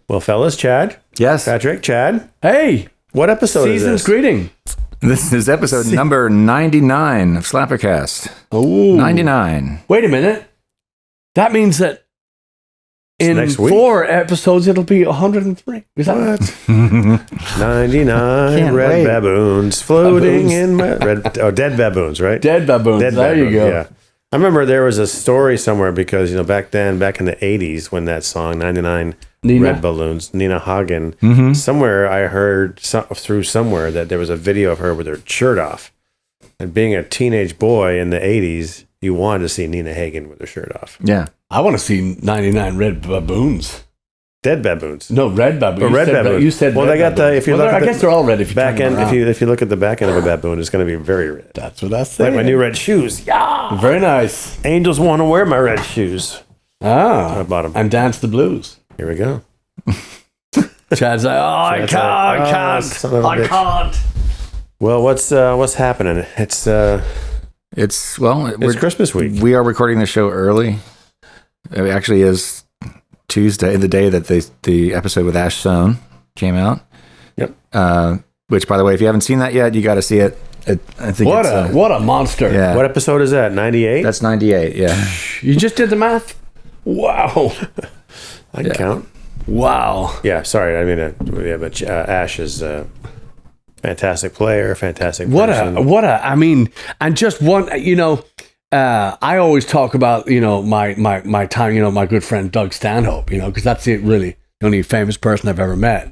Well, fellas, Chad. Yes. Patrick, Chad. Hey. What episode is this? Season's greeting. This is episode number 99 of Slappercast. Oh. 99. Wait a minute. That means that in next week. 4 episodes, it'll be 103. Is that What? 99 Can't red wait. baboons floating in my... dead baboons, right? Dead baboons. Dead there baboons, you go. Yeah. I remember there was a story somewhere because, back in the 80s when that song, 99 Nina? Red Balloons, Nina Hagen, Mm-hmm. somewhere I heard through somewhere that there was a video of her with her shirt off. And being a teenage boy in the 80s, you wanted to see Nina Hagen with her shirt off. Yeah. I want to see 99 red baboons. Dead baboons. No, red baboons. Or red baboons. You said well, red they got baboons. the, if you Well, look at I guess they're all red if you back turn end, them around. if you look at the back end of a baboon, it's going to be very red. That's what I said. Like my new red shoes. Yeah. Very nice. Angels want to wear my red shoes. Ah. I bought them. And dance the blues. Here we go. Chad's like, I Chad's like, "Oh, can't. son of a bitch." Can't. Well, what's happening? It's Christmas week. We are recording the show early. It actually is Tuesday, the day that the episode with Ash Soan came out. Yep. Which, by the way, if you haven't seen that yet, you got to see it. I think What a monster. Yeah. What episode is that? 98? That's 98, yeah. You just did the math? Wow. I can count. Wow. Yeah, sorry. I mean, but Ash is a fantastic player, fantastic person. I mean, and just one, I always talk about, my time, my good friend Doug Stanhope, because that's really the only famous person I've ever met.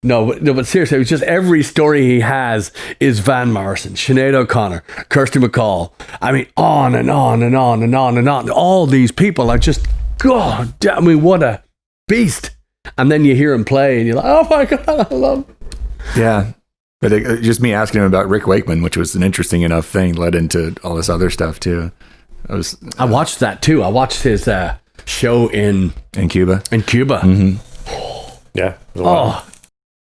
No, but seriously, it's just every story he has is Van Morrison, Sinead O'Connor, Kirsty MacColl. I mean, on and on and on and on and on. All these people are just, God, I mean, what a beast. And then you hear him play and you're like, oh my God, I love him. Yeah. But just me asking him about Rick Wakeman, which was an interesting enough thing, led into all this other stuff too. I watched that too. I watched his show in Cuba. Mm-hmm. Yeah. It was a while. Oh,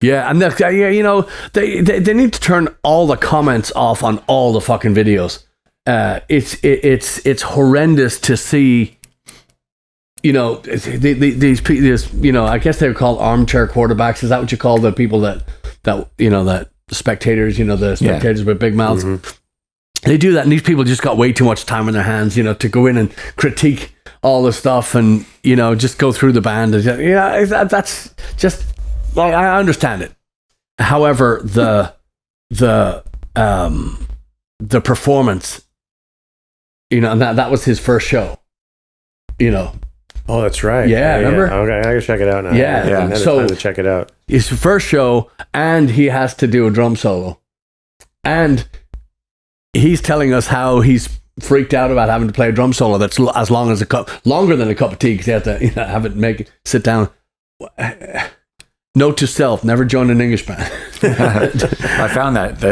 yeah, and they need to turn all the comments off on all the fucking videos. It's horrendous to see. These I guess they're called armchair quarterbacks. Is that what you call the people that the spectators? The spectators with big mouths. Mm-hmm. They do that, and these people just got way too much time on their hands, to go in and critique all the stuff, and just go through the band. And, that's just. I understand it. However, the performance, and that was his first show. Oh, that's right. Yeah, remember? Yeah. Okay, I gotta check it out now. Yeah. I haven't had time to check it out. His first show, and he has to do a drum solo, and he's telling us how he's freaked out about having to play a drum solo that's as long as longer than a cup of tea, because he had to have it sit down. Note to self: never join an English band. I found that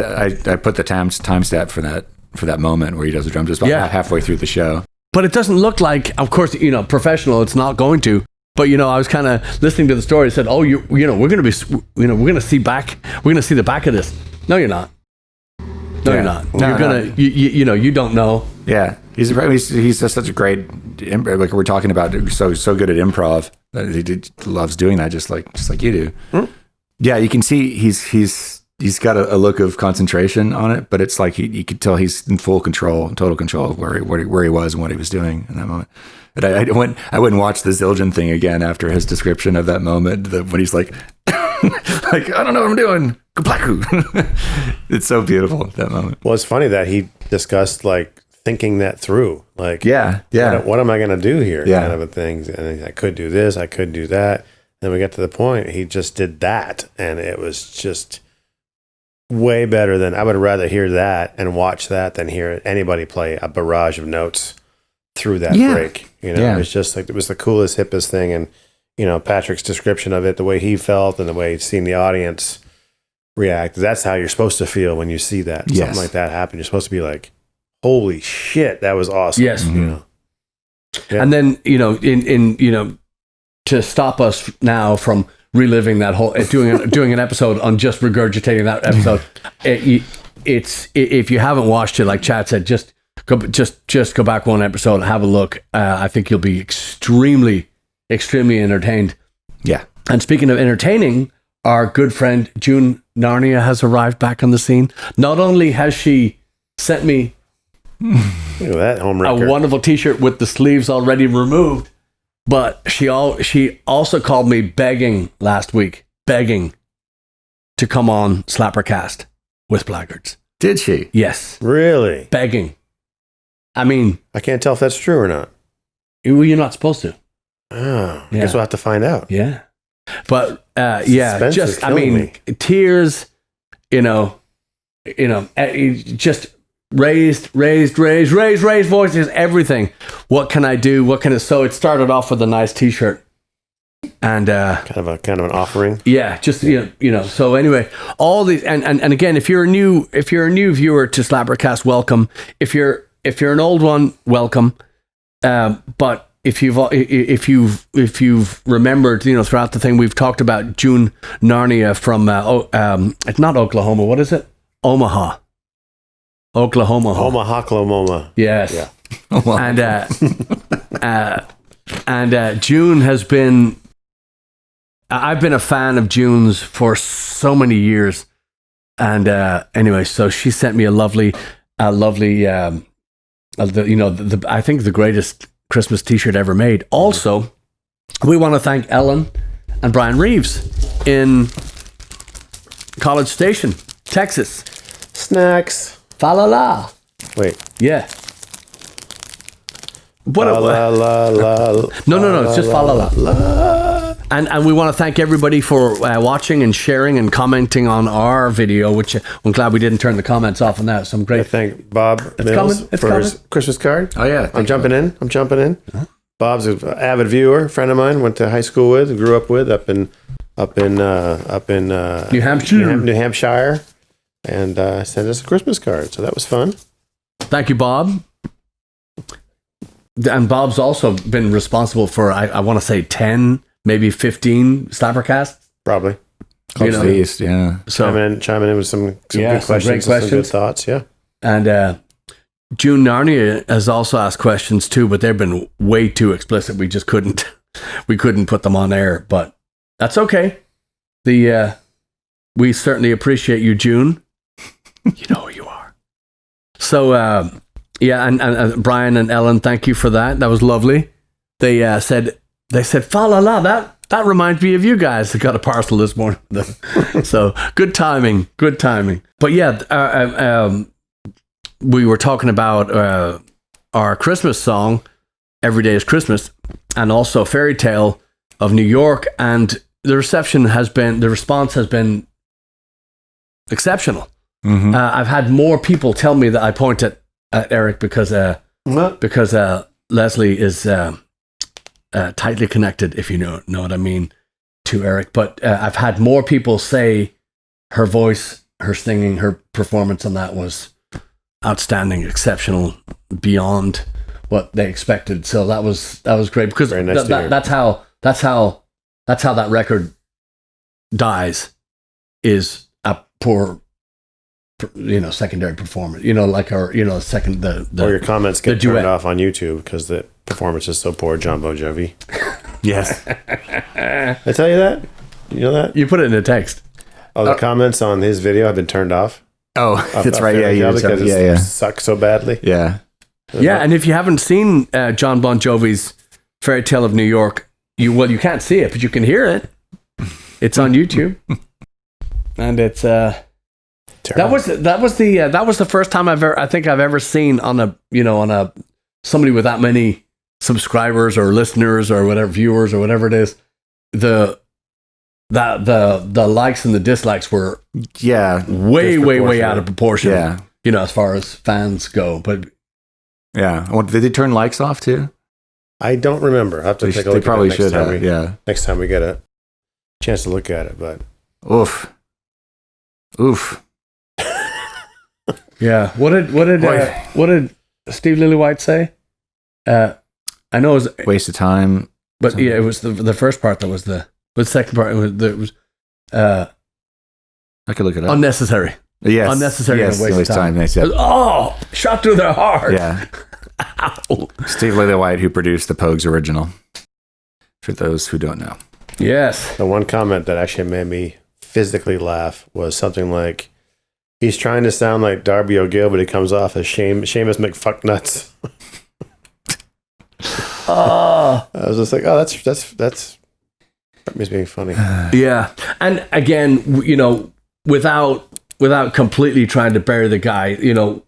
I put the timestamp for that moment where he does the drums just about halfway through the show. But it doesn't look like, of course, professional. It's not going to. But I was kind of listening to the story. I said, "Oh, we're going to be, we're going to see the back of this." No, you're not. No, you're not. No, you're gonna, you don't know. Yeah, he's just such a great, like we're talking about, so good at improv that he loves doing that, just like you do. Mm. Yeah, you can see he's got a look of concentration on it, but it's like you could tell he's in total control of where he was and what he was doing in that moment. But I went and watched the Zildjian thing again after his description of that moment, when he's like, like, I don't know what I'm doing. Kaplaku. It's so beautiful at that moment. Well, it's funny that he discussed like thinking that through, like, yeah. What am I going to do here? Yeah. Kind of a thing. And I could do this, I could do that. Then we got to the point he just did that, and it was just way better than I would rather hear that and watch that than hear anybody play a barrage of notes through that break. It's just like it was the coolest, hippest thing, and Patrick's description of it, the way he felt and the way he'd seen the audience react. That's how you're supposed to feel when you see that. Yes. Something like that happen. You're supposed to be like, holy shit, that was awesome. Yes. Yeah. And then, to stop us now from reliving that whole, doing an episode on just regurgitating that episode, it's if you haven't watched it, like Chad said, just go back one episode, have a look. I think you'll be extremely entertained. Yeah. And speaking of entertaining, our good friend June Narnia has arrived back on the scene. Not only has she sent me Look at that home a wrecker. wonderful T-shirt with the sleeves already removed, but she also called me begging last week, begging to come on Slappercast with Blaggards. Did she? Yes, Really? begging. I mean, I can't tell if that's true or not. you're not supposed to. Oh, Yeah. guess we'll have to find out. Yeah, but Suspense just is I killing mean, me. tears. Just raised voices. Everything. What can I do? What can I? So it started off with a nice T-shirt, and Kind of an offering. yeah, just you know. So anyway, all these and again, if you're a new viewer to Slappercast, welcome. If you're an old one, welcome. But if you've remembered, throughout the thing, we've talked about June Narnia from it's not Oklahoma. What is it? Omaha, Oklahoma. Omahaklamoma. Yes. Yeah. And June has been. I've been a fan of June's for so many years, and anyway, so she sent me a lovely. I think the greatest Christmas T-shirt ever made. Also, we want to thank Ellen and Brian Reeves in College Station, Texas. Snacks. Fa la la. Wait. Yeah. What? La, la, la, la, No. It's just fa la la. And we want to thank everybody for watching and sharing and commenting on our video, which I'm glad we didn't turn the comments off on that. So I'm I great. thank Bob Mills coming. It's for his coming. Christmas card. Oh, yeah. I'm jumping in. Bob's an avid viewer, friend of mine, went to high school with, grew up with up in New Hampshire. New Hampshire, and sent us a Christmas card. So that was fun. Thank you, Bob. And Bob's also been responsible for, I want to say 10, maybe 15 Slappercasts. Probably Close know, to the East, yeah. So, chiming in with some Yeah, good some great questions, and some good questions. thoughts. Yeah. and June Narnia has also asked questions too, but they've been way too explicit. We just couldn't put them on air, but that's okay. We certainly appreciate you, June. You know who you are. So, yeah, and Brian and Ellen, thank you for that. That was lovely. They said, fa la la, that reminds me of you guys. I got a parcel this morning. So good timing. But yeah, we were talking about our Christmas song, Every Day is Christmas, and also Fairytale of New York, and the response has been exceptional. Mm-hmm. I've had more people tell me that I point at Eric because Leslie is tightly connected, if you know what I mean, to Eric. But I've had more people say her voice, her singing, her performance on that was outstanding, exceptional, beyond what they expected. So that was great, because Very nice to hear. that's how that record dies, is a poor, secondary performance. Like our, second Or your comments get the duet. turned off on YouTube because the performance is so poor. John Bon Jovi. Yes. I tell you that. You know that? You put it in a text. Oh, the comments on his video have been turned off. Oh, that's right. Yeah, because it sucks so badly. Yeah. Yeah, and if you haven't seen John Bon Jovi's Fairytale of New York, you can't see it, but you can hear it. It's on YouTube, and it's that was the first time I've ever seen on a somebody with that many subscribers or listeners or whatever, viewers or whatever it is, the likes and the dislikes were way out of proportion. Yeah. As far as fans go, but. Yeah. Did they turn likes off too? I don't remember. I have to take a look. They probably at it should have. Yeah. Next time we get a chance to look at it, but Oof. Yeah. What did Steve Lillywhite say? I know it was Waste of time. but something. yeah, it was the first part that was the second part. It was I could look it up. unnecessary. Yes. Unnecessary and Yes. a waste of time. They said. Oh, shot through their heart. Yeah. Ow. Steve Lillywhite, who produced the Pogues original. For those who don't know. Yes. The one comment that actually made me physically laugh was something like, he's trying to sound like Darby O'Gill, but he comes off as Seamus McFucknuts. I was just like, oh, that makes me funny. Yeah. And again, you know, without completely trying to bury the guy, you know,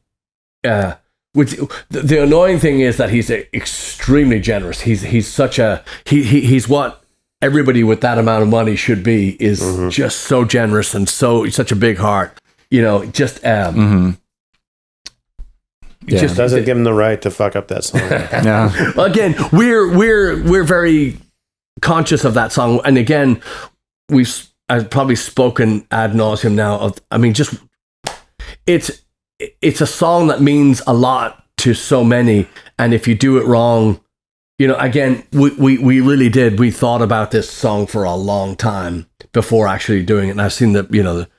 which the annoying thing is that he's extremely generous. He's such a he's what everybody with that amount of money should be, is just so generous and such a big heart. You know, just just doesn't give him the right to fuck up that song. Yeah. Well, again, we're very conscious of that song, and again, I've probably spoken ad nauseum now of. I mean, just it's a song that means a lot to so many, and if you do it wrong, you know, again, we really did. We thought about this song for a long time before actually doing it, and I've seen the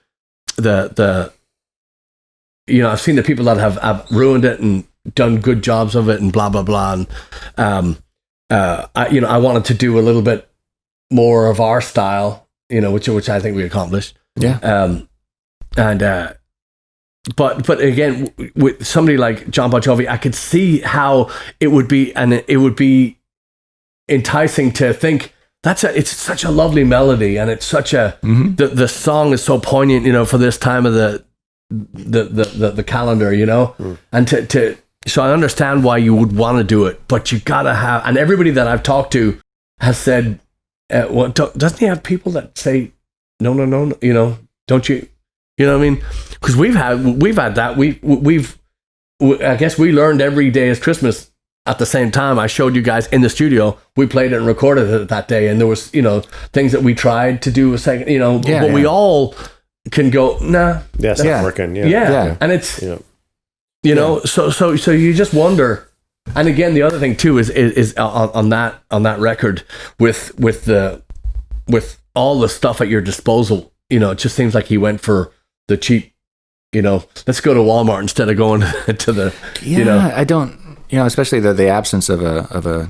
I've seen the people that have ruined it and done good jobs of it and blah blah blah. And I wanted to do a little bit more of our style, you know, which I think we accomplished. Yeah. But again, with somebody like John Bon Jovi, I could see how it would be, and it would be enticing to think it's such a lovely melody, and it's such a the song is so poignant, you know, for this time of the calendar, you know, and so I understand why you would want to do it, but you gotta have, and everybody that I've talked to has said, doesn't he have people that say no, you know, don't you? You know what I mean? Because we've had that. I guess we learned every day is Christmas at the same time. I showed you guys in the studio. We played it and recorded it that day, and there was, you know, things that we tried to do a second, you know, but we all can go, nah, that's not working. Yeah. And it's, you know, so you just wonder. And again, the other thing too is on that record with all the stuff at your disposal. You know, it just seems like he went for the cheap, you know, let's go to Walmart instead of going to the, you know. I don't, you know, especially the absence of a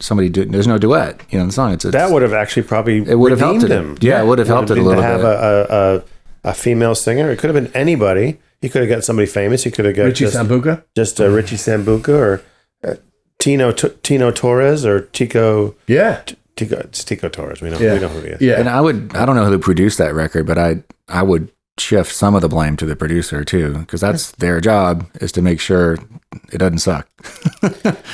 somebody there's no duet, you know, in the song. It's that would have actually probably it would have helped him. Yeah, it would have helped it a little bit. To have a female singer. It could have been anybody. He could have got somebody famous. He could have got Richie Sambuca, Richie Sambuca, or Tino Torres, or Tico. Yeah. It's Tico Torres. We know who he is. Yeah. And I don't know who produced that record, but I would shift some of the blame to the producer too, because that's their job, is to make sure it doesn't suck.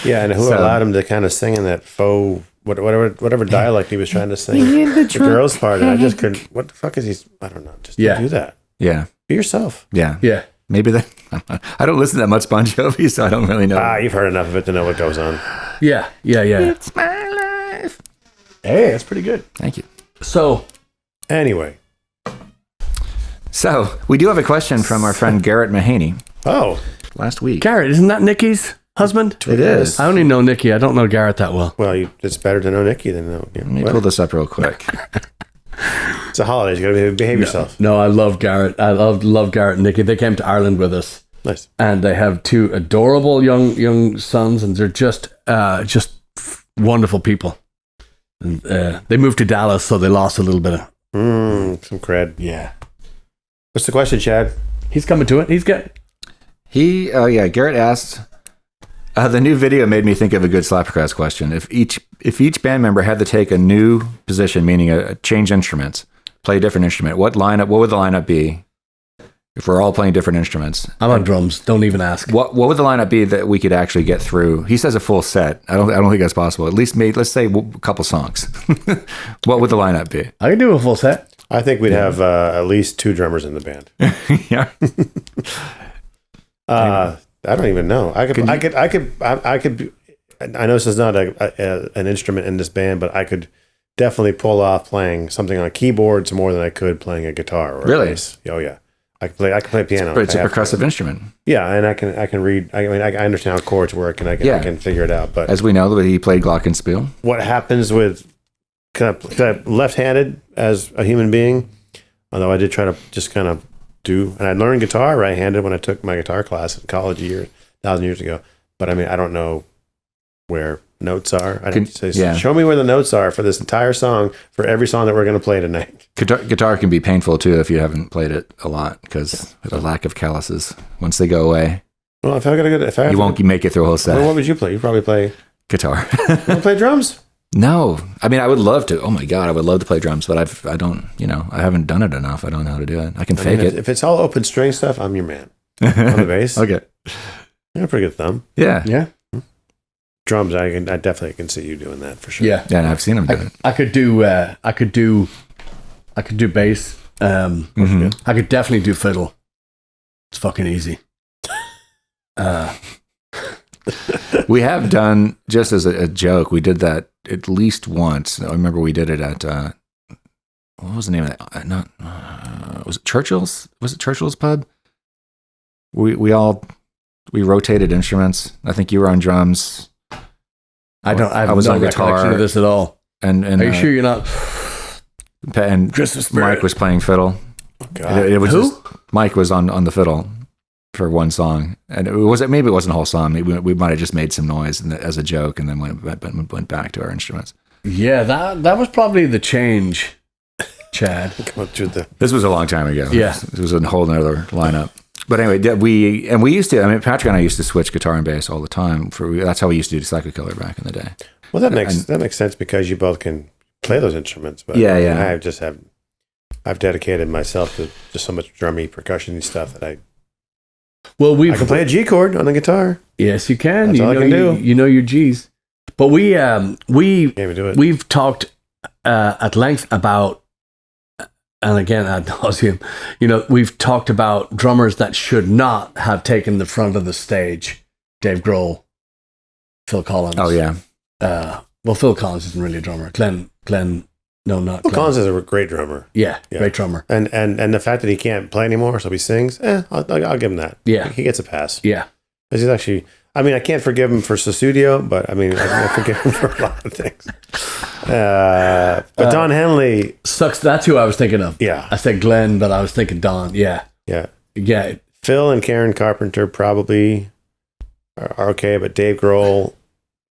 Yeah, and who allowed him to kind of sing in that faux whatever dialect he was trying to sing, the girls' part, and I just couldn't. What the fuck is he? I don't know. Just don't do that. Yeah, be yourself. Yeah. Maybe that. I don't listen that much Bon Jovi, so I don't really know. You've heard enough of it to know what goes on. Yeah. It's my life. Hey, that's pretty good. Thank you. So, anyway. So, we do have a question from our friend Garrett Mahanay. Oh. Last week. Garrett, isn't that Nikki's husband? It is. I only know Nikki. I don't know Garrett that well. Well, it's better to know Nikki than know. Let me pull this up real quick. It's a holiday. You got to behave yourself. No, I love Garrett. I love Garrett and Nikki. They came to Ireland with us. Nice. And they have two adorable young sons, and they're just wonderful people. And they moved to Dallas, so they lost a little bit of some cred. Yeah. What's the question, Chad? He's coming to it. He's good. Garrett asked, the new video made me think of a good Slappercast question. If each band member had to take a new position, meaning a change instruments, play a different instrument, what would the lineup be if we're all playing different instruments? I'm on drums. Don't even ask. What would the lineup be that we could actually get through? He says a full set. I don't think that's possible. At least let's say a couple songs. What would the lineup be? I can do a full set. I think we'd have at least two drummers in the band. Yeah. I don't even know. I could. I know this is not an instrument in this band, but I could definitely pull off playing something on keyboards more than I could playing a guitar or really. a bass. Oh yeah, I can play piano. But it's a percussive instrument. Yeah, and I can read. I mean, I understand how chords work, and I can figure it out. But as we know, that he played glockenspiel. What happens with kind of left-handed as a human being? Although I did try to just kind of and I learned guitar right-handed when I took my guitar class in college 1,000 years ago. But I mean, I don't know where notes are. I'd say, yeah. show me where the notes are for this entire song, for every song that we're going to play tonight. Guitar can be painful too if you haven't played it a lot, because the lack of calluses, once they go away, Well, if I got a good, you won't make it through a whole set. Well, what would you play? You probably play Guitar. You want to play drums? No, I mean, I would love to. Oh my God, I would love to play drums, but I don't, I haven't done it enough. I don't know how to do it. I can fake it. If it's all open string stuff, I'm your man. On the bass. Okay. You got a pretty good thumb. Yeah. Yeah. Drums, I definitely can see you doing that for sure. Yeah. Yeah, and I've seen him do it. I could do bass. I could definitely do fiddle. It's fucking easy. We have done, just as a joke, we did that at least once. I remember we did it at, what was the name of that? Was it Churchill's? Was it Churchill's pub? We rotated instruments. I think you were on drums. I have was no on recollection guitar of this at all. And Are you sure you're not? And Mike was playing fiddle. Oh, God. It was Who? just, Mike was on the fiddle for one song, and maybe it wasn't a whole song. Maybe we might have just made some noise as a joke, and then went back to our instruments. Yeah, that was probably the change, Chad. This was a long time ago. Yeah. It was a whole nother lineup. But anyway, we used to. I mean, Patrick and I used to switch guitar and bass all the time. That's how we used to do Psycho Killer back in the day. Well, that makes sense because you both can play those instruments. But yeah. I've dedicated myself to just so much drummy, percussion-y stuff that I can play a G chord on the guitar. Yes, you can. That's all I can do. You know your G's. But we Can't even do it. we've talked at length about, and again ad nauseum, we've talked about drummers that should not have taken the front of the stage. Dave Grohl, Phil Collins. Oh yeah. Well, Phil Collins isn't really a drummer. Glenn. No, not Phil Glenn. Collins is a great drummer. Yeah, great drummer. And the fact that he can't play anymore, so he sings, I'll give him that. Yeah. He gets a pass. Yeah. He's actually, I can't forgive him for Sussudio, but I forgive him for a lot of things. But Don Henley. Sucks. That's who I was thinking of. Yeah. I said Glenn, but I was thinking Don. Yeah. Yeah. Yeah. Phil and Karen Carpenter probably are okay, but Dave Grohl,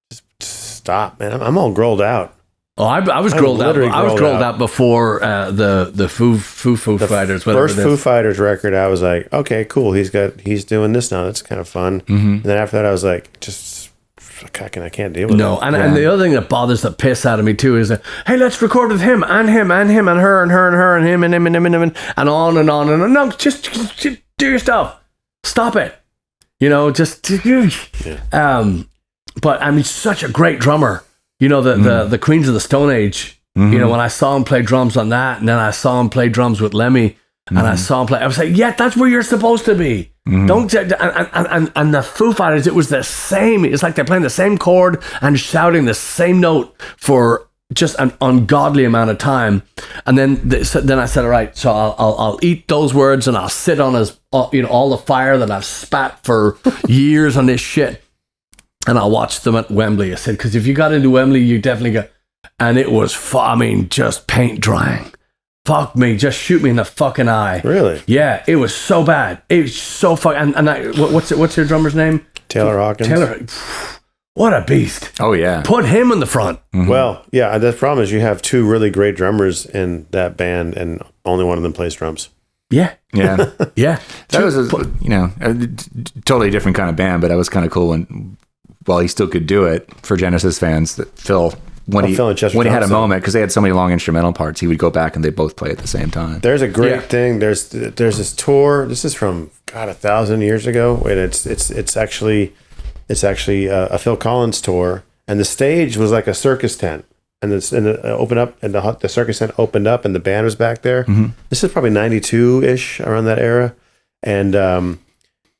just stop, man. I'm all growled out. Oh, I was grilled out. I was grilled out before the Foo Fighters. First Foo Fighters record, I was like, okay, cool. He's doing this now. That's kind of fun. Mm-hmm. And then after that, I was like, I can't deal with it. No, and the other thing that bothers the piss out of me too is that, hey, let's record with him and him and him and her and her and her and him and him and him and him and on and on and on. No, just do your stuff. Stop it. But such a great drummer. The Queens of the Stone Age, when I saw him play drums on that, and then I saw him play drums with Lemmy, and I saw him play, I was like, yeah, that's where you're supposed to be. Don't, and the Foo Fighters, it was the same. It's like they're playing the same chord and shouting the same note for just an ungodly amount of time. And then I said, all right, so I'll eat those words and I'll sit on all the fire that I've spat for years on this shit. And I watched them at Wembley. I said, because if you got into Wembley, you definitely got... And it was, just paint drying. Fuck me, just shoot me in the fucking eye. Really? Yeah, it was so bad. It was so fucking... what's your drummer's name? Taylor Hawkins. Taylor. What a beast. Oh, yeah. Put him in the front. Mm-hmm. Well, yeah, the problem is you have two really great drummers in that band, and only one of them plays drums. Yeah. Yeah. Yeah. That was, a totally different kind of band, but that was kind of cool while he still could do it, for Genesis fans, that Phil, when he had a moment, because they had so many long instrumental parts, he would go back and they both play at the same time. There's a great thing. There's this tour. This is from 1,000 years ago. And it's actually a Phil Collins tour, and the stage was like a circus tent, and it opened up, and the circus tent opened up, and the band was back there. Mm-hmm. This is probably 92-ish, around that era, and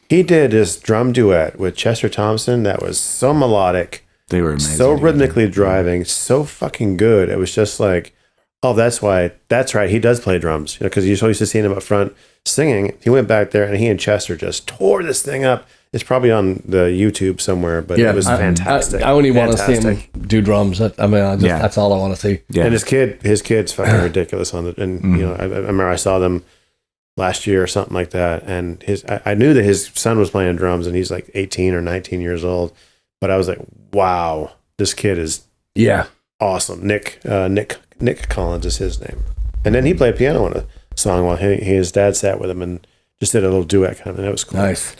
he did this drum duet with Chester Thompson that was so melodic. They were amazing. So rhythmically driving, so fucking good. It was just like, oh, that's right. He does play drums, because you're so used to seeing him up front singing. He went back there, and he and Chester just tore this thing up. It's probably on the YouTube somewhere, but it was fantastic. I only want to see him do drums. That's all I want to see. Yeah. And his kid's fucking ridiculous on it. And I remember I saw them last year or something like that, and I knew that his son was playing drums, and he's like 18 or 19 years old, but I was like, wow, This kid is Yeah. awesome. Nick Collins is his name. And then he played piano on a song while his dad sat with him and just did a little duet kind of. And that was cool. Nice.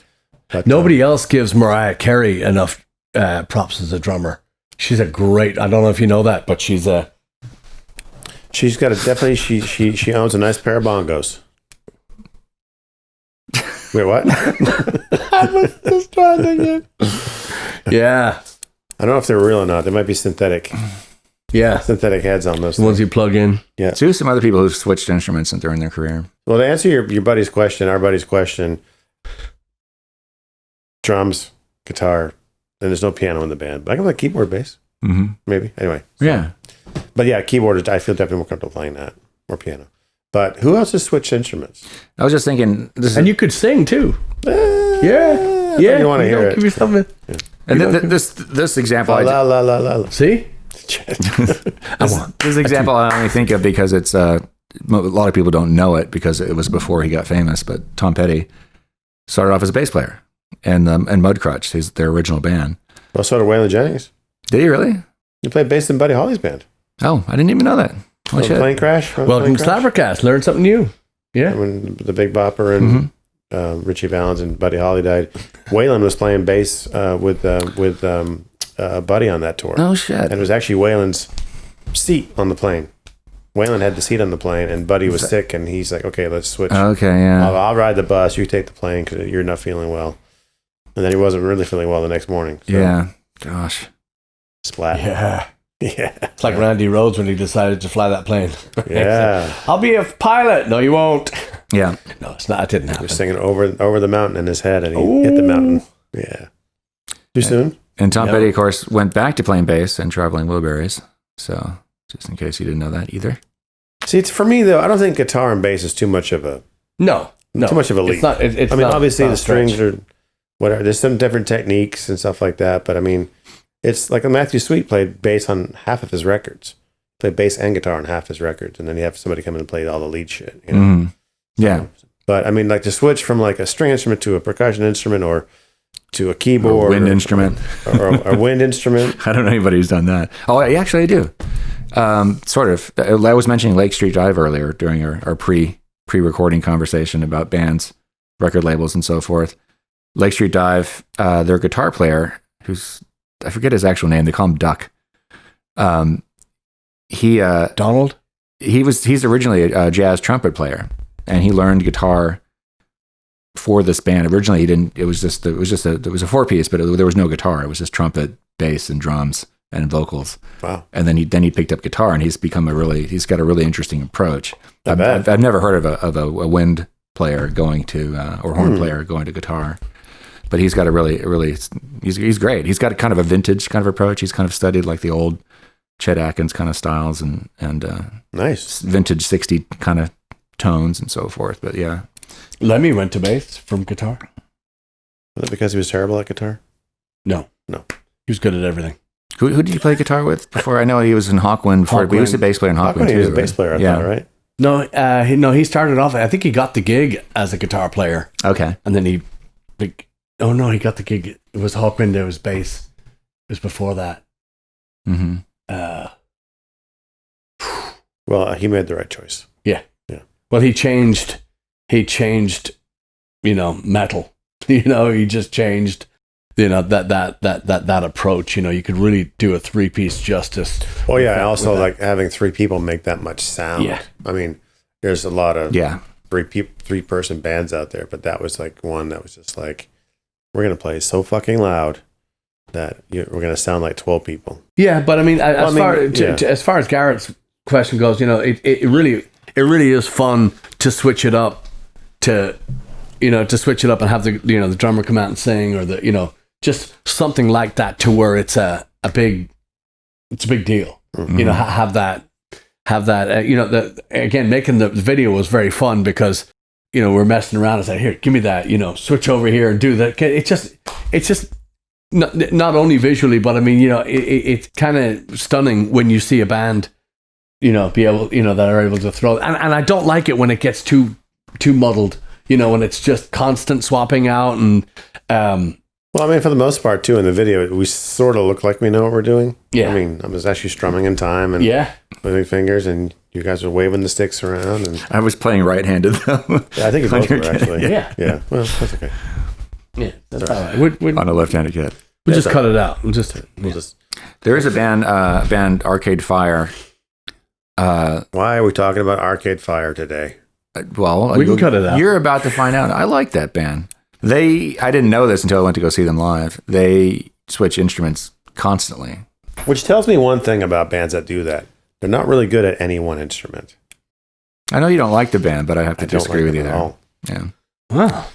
But, Nobody else gives Mariah Carey enough props as a drummer. She's a great. I don't know if you know that, but she's got she owns a nice pair of bongos. Wait, what? I was just trying to get. Yeah. I don't know if they're real or not. They might be synthetic. Yeah. Synthetic heads on those. The ones you plug in. Yeah. So some other people who've switched instruments during their career. Well, to answer your buddy's question, our buddy's question, drums, guitar, and there's no piano in the band. But I can play keyboard, bass, maybe. Anyway. So. Yeah. But yeah, keyboard, I feel definitely more comfortable playing that, or piano. But who else has switched instruments? I was just thinking, And you could sing too. Yeah. You want to hear it. Give me something. Yeah. and this example, La la la la la. See? this example I only think of because it's a lot of people don't know it because it was before he got famous. But Tom Petty started off as a bass player and Mudcrutch, their original band. Well, so did Waylon Jennings. Did he really? You played bass in Buddy Holly's band. Oh, I didn't even know that. Oh, shit. Plane Crash. Welcome to Slappercast. Learn something new. Yeah. When the Big Bopper and Richie Valens and Buddy Holly died, Waylon was playing bass with Buddy on that tour. Oh shit! And it was actually Waylon's seat on the plane. Waylon had the seat on the plane, and Buddy was sick, and he's like, "Okay, let's switch. Okay, yeah. I'll ride the bus. You take the plane because you're not feeling well." And then he wasn't really feeling well the next morning. So. Yeah. Gosh. Splat. Yeah. Yeah. It's like Randy Rhoads when he decided to fly that plane. Yeah. I'll be a pilot. No, you won't. Yeah. No, it's not. It didn't He happen. was singing over the mountain in his head, and he hit the mountain. Yeah. Too soon? And Tom Petty, of course, went back to playing bass and Traveling Wilburys. So, just in case you didn't know that either. See, it's, for me though, I don't think guitar and bass is too much of a No. too much of a leap. It's not. It's I mean, not, obviously not the a stretch. strings are whatever. There's some different techniques and stuff like that, but I mean, it's like Matthew Sweet played bass on half of his records. Played bass and guitar on half his records, and then you have somebody come in and play all the lead shit. You know? Yeah. But I mean, like to switch from like a string instrument to a percussion instrument or to a keyboard, Or wind instrument, or a wind instrument. I don't know anybody who's done that. Oh, actually, I do. Sort of. I was mentioning Lake Street Drive earlier during our pre-recording conversation about bands, record labels, and so forth. Lake Street Dive, their guitar player, who's I forget his actual name. They call him Duck. Donald. He's originally a jazz trumpet player, and he learned guitar for this band. Originally, he didn't. It was a 4-piece, but there was no guitar. It was just trumpet, bass, and drums and vocals. Wow! And then he picked up guitar, and he's got a really interesting approch. I've never heard of a wind player going to or horn player going to guitar. But he's got a really he's great. He's got kind of a vintage kind of approach. He's kind of studied like the old Chet Atkins kind of styles and Nice vintage 60 kind of tones and so forth. But yeah, Lemmy went to bass from guitar. Was it because he was terrible at guitar? No. No. He was good at everything. who did you play guitar with before? I know he was in Hawkwind before. He was a bass player in Hawkwind too. He was a bass player, I thought, right? No, he started off. I think he got the gig as a guitar player, Okay. and then he got the gig. It was Hawkwind. There was bass. It was before that. Mm-hmm. Well, he made the right choice. Yeah. Yeah. Well, he changed. Metal. He just changed. That approach. You could really do a 3-piece justice. Oh yeah, also like having 3 people make that much sound. Yeah. I mean, there's a lot of 3-person bands out there, but that was like one that was just like, we're gonna play so fucking loud that we're gonna sound like 12 people. Yeah, but I mean, as far as Garrett's question goes, it really is fun to switch it up and have the drummer come out and sing, or just something like that, to where it's a big deal. Mm-hmm. Have that. Again, making the video was very fun because we're messing around and say, here, give me that, switch over here and do that. It's just not only visually, but I mean, it's kind of stunning when you see a band, be able, that are able to throw, and I don't like it when it gets too muddled, when it's just constant swapping out and Well, I mean, for the most part, too, in the video, we sort of look like we know what we're doing. Yeah. I mean, I was actually strumming in time and moving fingers, and you guys were waving the sticks around. And I was playing right-handed though. yeah, I think you both were actually. Yeah. Yeah. Well, that's okay. Yeah, that's all right. On a left-handed kid. We'll just cut it out. We'll just There is a band Arcade Fire. Why are we talking about Arcade Fire today? Well, we can cut it out. You're about to find out. I like that band. I didn't know this until I went to go see them live. They switch instruments constantly. Which tells me one thing about bands that do that. They're not really good at any one instrument. I know you don't like the band, but I have to disagree with you there. All. Yeah. Wow.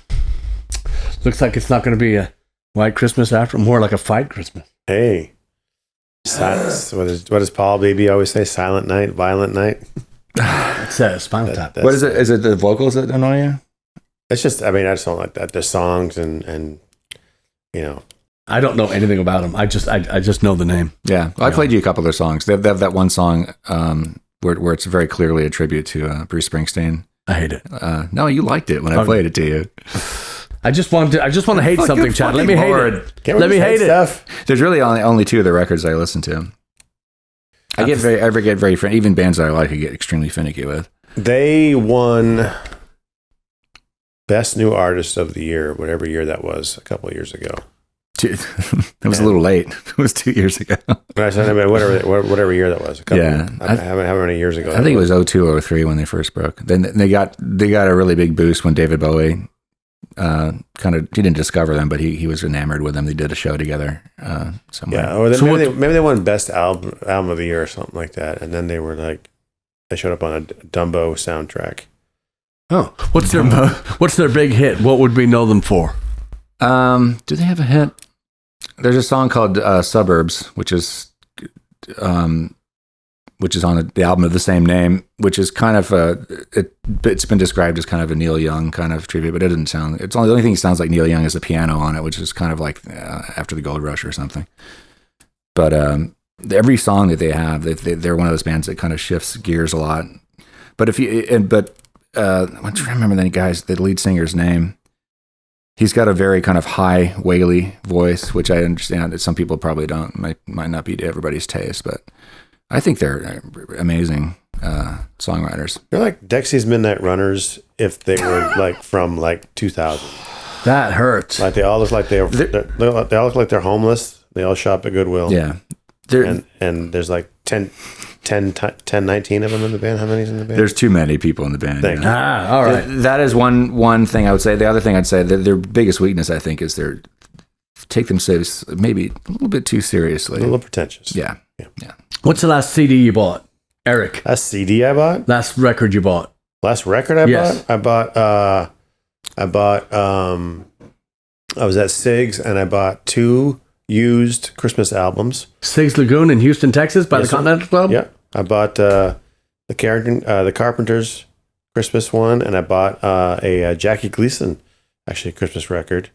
Looks like it's not going to be a white Christmas after, more like a fight Christmas. Hey. Silence. What does Paul Beebe always say? Silent night, violent night? It's Spinal Tap. What is it? Is it the vocals that annoy you? It's just, I mean, I just don't like that. The songs and you know. I don't know anything about them. I just know the name. Yeah. Well, I played you a couple of their songs. They have that one song where it's very clearly a tribute to Bruce Springsteen. I hate it. No, you liked it when I played it to you. I just want to hate something, Chad. Let me hate it. Let me hate it. Stuff? There's really only two of the records I listen to. I get very even bands that I like, I get extremely finicky with. They won Best New Artist of the Year, whatever year that was, a couple of years ago. It was a little late. It was 2 years ago. I said, whatever year that was. How many years ago? I think it was 02, 03 when they first broke. Then they got a really big boost when David Bowie he didn't discover them, but he was enamored with them. They did a show together somewhere. Yeah, or maybe they won Best Album of the Year or something like that. And then they were like, they showed up on a Dumbo soundtrack. Oh, what's their big hit? What would we know them for? Do they have a hit? There's a song called Suburbs, which is on the album of the same name, which is kind of it's been described as kind of a Neil Young kind of tribute, but it doesn't sound. The only thing that sounds like Neil Young is the piano on it, which is kind of like After the Gold Rush or something. But every song that they have, they're one of those bands that kind of shifts gears a lot. But I'm trying to remember the lead singer's name. He's got a very kind of high, waily voice, which I understand that some people probably don't. Might not be to everybody's taste, but I think they're amazing songwriters. They're like Dexy's Midnight Runners if they were like from like 2000. That hurts. Like they all look like they all look like they're homeless. They all shop at Goodwill. Yeah. And there's like 19 of them in the band. How many's in the band? There's too many people in the band. Thank you. All right. That is one thing I would say. The other thing I'd say, that their biggest weakness, I think, is take themselves maybe a little bit too seriously. A little pretentious. Yeah. What's the last CD you bought, Eric? Last CD I bought? Last record you bought? Last record I bought? I was at Sig's and I bought 2 used Christmas albums. Sig's Lagoon in Houston, Texas, by the Continental Club? Yeah. I bought the Carpenters Christmas one, and I bought a Jackie Gleason, actually, Christmas record.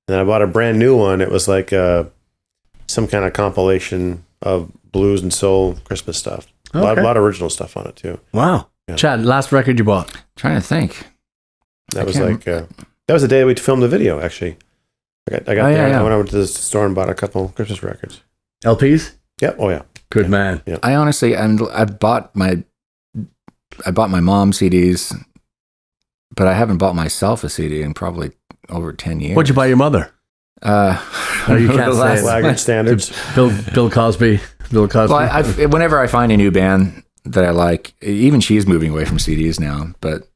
And then I bought a brand new one. It was like some kind of compilation of blues and soul Christmas stuff. Okay. A lot of original stuff on it, too. Wow. Yeah. Chad, last record you bought? Trying to think. That was the day we filmed the video, actually. I got there. Yeah. I went over to the store and bought a couple Christmas records. LPs? Yep. Oh yeah. Good man. Yeah. I honestly, I bought my mom CDs, but I haven't bought myself a CD in probably over 10 years. What'd you buy your mother? You can't say it. Blaggard standards. Bill Cosby. Well, whenever I find a new band that I like, even she's moving away from CDs now, but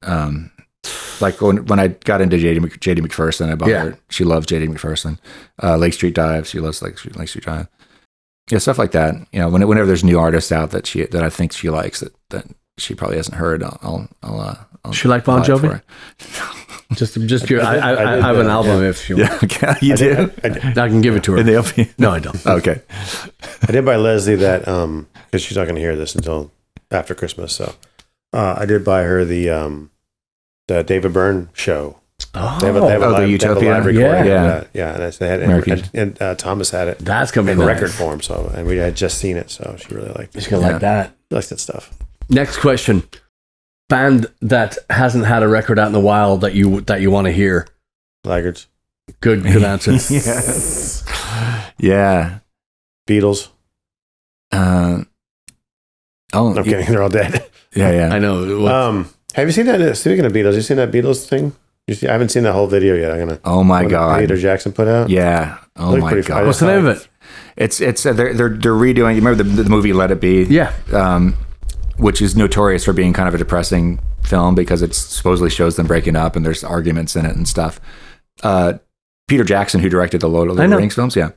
like when I got into JD McPherson, I bought her. She loves JD McPherson. Lake Street Dive. She loves Lake Street Dive. Yeah, stuff like that. You know, whenever there's new artists out that I think she likes that she probably hasn't heard, I'll she like Bon Jovi? just curious. I have an album if you want. Yeah, you do. I can give it to her. In the LP? No, I don't. Okay. I did buy Leslie that because she's not going to hear this until after Christmas. So I did buy her the David Byrne show. Oh, they have the Utopia recording. Yeah. And they had it, and Thomas had it. That's gonna be in nice. record form. So, and we had just seen it, so she really liked it. She's gonna like that. She likes that stuff. Next question: band that hasn't had a record out in a while that you want to hear. Blaggards. Good answer. Yes. Yeah. Beatles. Oh, I'm kidding. They're all dead. yeah. I know. Have you seen that? Speaking of Beatles, you seen that Beatles thing? I haven't seen that whole video yet. I'm gonna. Oh my God. Peter Jackson put out. Yeah. Oh Looked my pretty God. fun. What's the name of it? It's they're redoing. You remember the movie Let It Be? Yeah. Which is notorious for being kind of a depressing film because it supposedly shows them breaking up and there's arguments in it and stuff. Peter Jackson, who directed the Lord of the Rings films, yeah.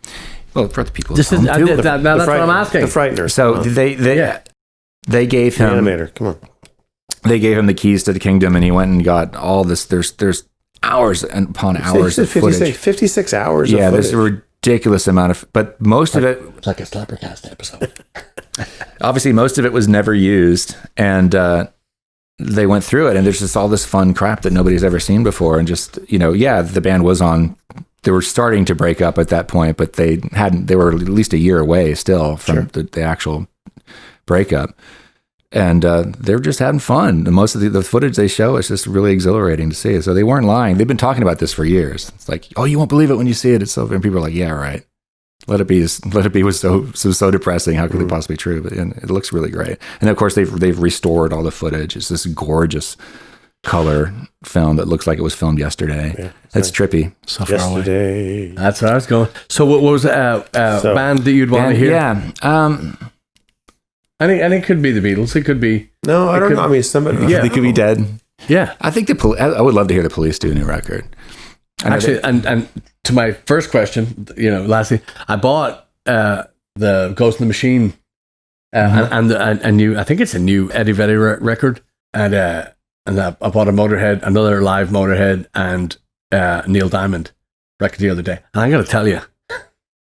Well, for the people. That's what I'm asking. The Frighteners. So they gave him the animator. Come on. They gave him the keys to the kingdom, and he went and got all this. There's hours and upon hours of 56 hours. Yeah, of there's a ridiculous amount of, but most of it. It's like a Slappercast episode. Obviously, most of it was never used, and they went through it, and there's just all this fun crap that nobody's ever seen before, and just the band was on. They were starting to break up at that point, but they hadn't. They were at least a year away still from the actual breakup. And they're just having fun. And most of the footage they show is just really exhilarating to see. So they weren't lying. They've been talking about this for years. It's like, oh, you won't believe it when you see it. It's so, and people are like, yeah, right. Let It Be was so depressing. How could it possibly be true? But it looks really great. And of course, they've restored all the footage. It's this gorgeous color film that looks like it was filmed yesterday. Yeah, it's trippy. So far yesterday. Away. That's where I was going. So what was band that you'd want to hear? Yeah. And it could be the Beatles. It could be. No, I don't know. I mean, somebody. Yeah, they could be dead. Yeah, I think I would love to hear the Police do a new record. Actually, and to my first question, lastly, I bought the Ghost in the Machine, and a new. I think it's a new Eddie Vedder record, and I bought another live Motorhead, and Neil Diamond record the other day. And I got to tell you,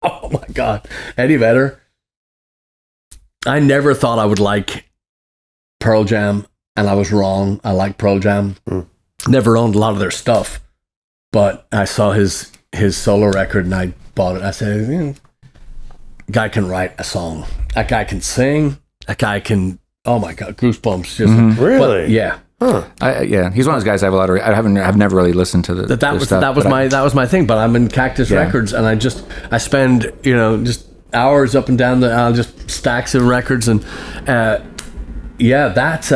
oh my God, Eddie Vedder. I never thought I would like Pearl Jam, and I was wrong. I like Pearl Jam. Never owned a lot of their stuff, but I saw his solo record and I bought it. I said, guy can write a song. That guy can sing. That guy can. Oh my God, goosebumps! Just really, but, yeah. Huh. He's one of those guys. I've never really listened to that was my thing. But I'm in Cactus Records, and I spend just hours up and down just stacks of records, and that's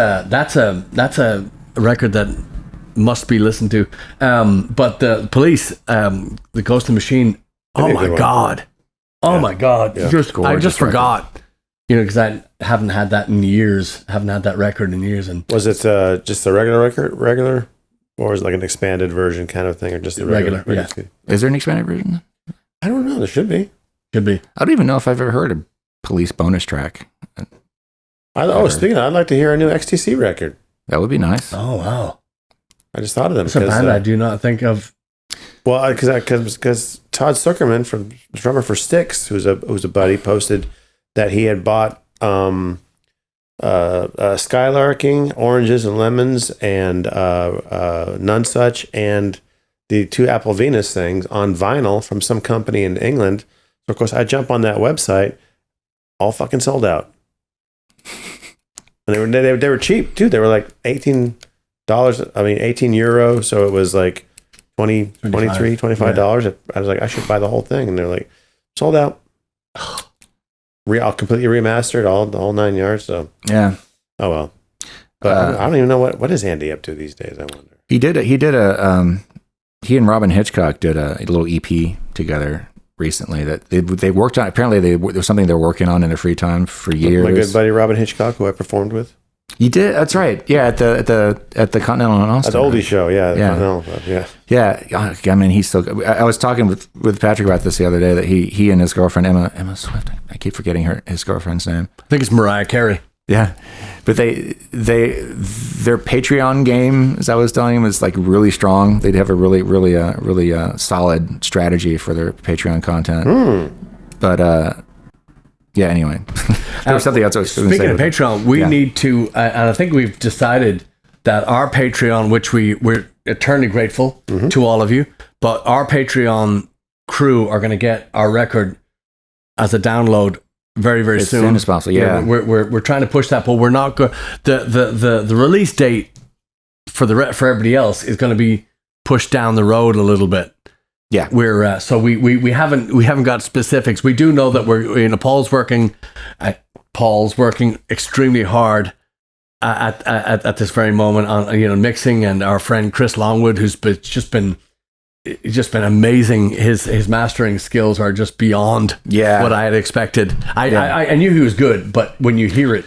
a record that must be listened to. But the Police, the Ghost in the Machine. Oh my God! Oh my God! Yeah. I just forgot. Because I haven't had that in years. Haven't had that record in years. And was it just a regular, or is it like an expanded version kind of thing, or just the regular? Yeah. Is there an expanded version? I don't know. There should be. Could be. I don't even know if I've ever heard a Police bonus track. Speaking of, I'd like to hear a new XTC record. That would be nice. Oh wow! I just thought of them. It's a band I do not think of. Well, because Todd Zuckerman, from the drummer for Styx, who's a buddy, posted that he had bought Skylarking, Oranges and Lemons, and Nonesuch, and the two Apple Venus things on vinyl from some company in England. So of course, I jump on that website, all fucking sold out. And they were cheap too. They were like $18. I mean, €18. So it was like $23, $25. Yeah. I was like, I should buy the whole thing. And they're like, sold out. I'll completely remastered all 9 yards. So yeah. Oh well. But I don't even know what is Andy up to these days. I wonder. He and Robin Hitchcock did a little EP together recently that they worked on. Apparently, there was something they're working on in their free time for years. My good buddy Robin Hitchcock, who I performed with. You did? That's right. Yeah, at the Continental in Austin. At the oldie show, yeah. Yeah. I mean, he's so good. I was talking with Patrick about this the other day, that he and his girlfriend Emma Swift. I keep forgetting his girlfriend's name. I think it's Mariah Carey. Yeah, but their Patreon game, as I was telling him, is like really strong. They'd have a really solid strategy for their Patreon content. But yeah. Anyway, there was something else I was speaking of Patreon. We need to, and I think we've decided that our Patreon, which we're eternally grateful to all of you, but our Patreon crew are going to get our record as a download very, very soon. As soon as possible. Yeah, we're trying to push that, but we're not going. The release date for everybody else is going to be pushed down the road a little bit. Yeah. We're so we haven't got specifics. We do know that we're Paul's working extremely hard at this very moment on mixing, and our friend Chris Longwood, who's just been amazing. His mastering skills are just beyond what I had expected. I knew he was good, but when you hear it,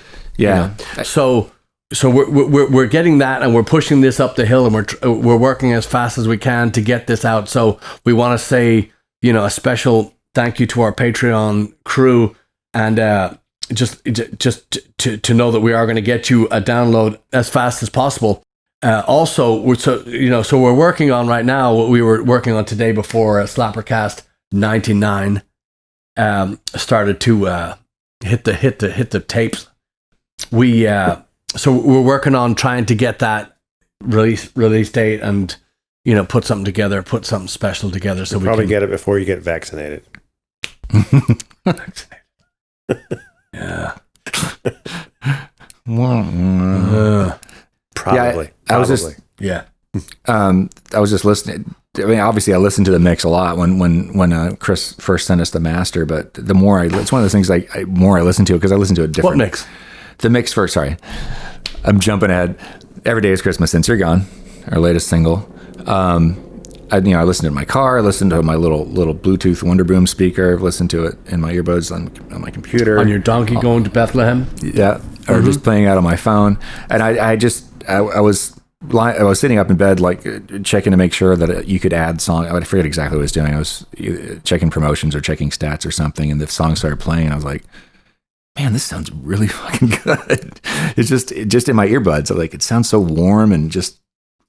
so we're getting that, and we're pushing this up the hill, and we're working as fast as we can to get this out. So we want to say a special thank you to our Patreon crew, and just to know that we are going to get you a download as fast as possible. Also, so we're working on right now what we were working on today before Slappercast 99 started to hit the tapes. So we're working on trying to get that release date and put something special together. So we probably get it before you get vaccinated. Yeah. Probably. I was just listening. I mean, obviously, I listened to the mix a lot when Chris first sent us the master. But the more it's one of those things more I listen to it, because I listen to it different. What mix? The mix first. Sorry, I'm jumping ahead. Every Day is Christmas Since You're Gone, our latest single. I listened to it in my car. I listened to my little Bluetooth Wonder Boom speaker. I've listened to it in my earbuds on my computer. On your donkey going to Bethlehem? Yeah, or just playing out on my phone. And I was sitting up in bed, checking to make sure that you could add song. I forget exactly what I was doing. I was checking promotions or checking stats or something, and the song started playing, and I was like, man, this sounds really fucking good. It's just in my earbuds. It sounds so warm and just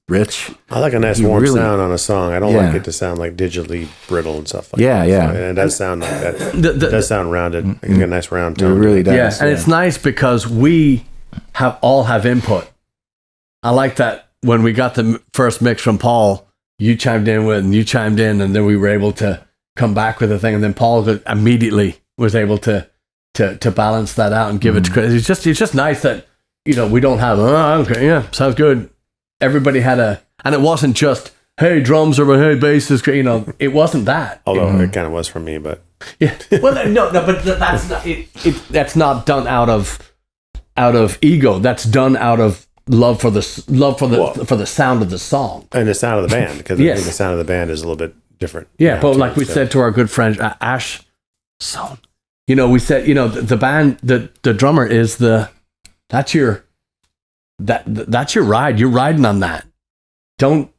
rich. I like a nice warm sound on a song. I don't like it to sound like digitally brittle and stuff like that. Yeah. So, and it does sound like that. It does sound rounded. It's got a nice round tone. It really does. Yeah, and it's nice because we all have input. I like that when we got the first mix from Paul, you chimed in, and then we were able to come back with the thing, and then Paul immediately was able to balance that out and give it to Chris. It's just nice that we don't have okay, yeah, sounds good. Everybody had and it wasn't just hey drums or hey bass is great. It wasn't that. Although it kind of was for me, but yeah. Well, no, but that's not it. That's not done out of ego. That's done out of love for the sound of the song and the sound of the band, because I think the sound of the band is a little bit different. Yeah, but like we said to our good friend Ash Soan, we said the band, the drummer is that's your ride. You're riding on that. Don't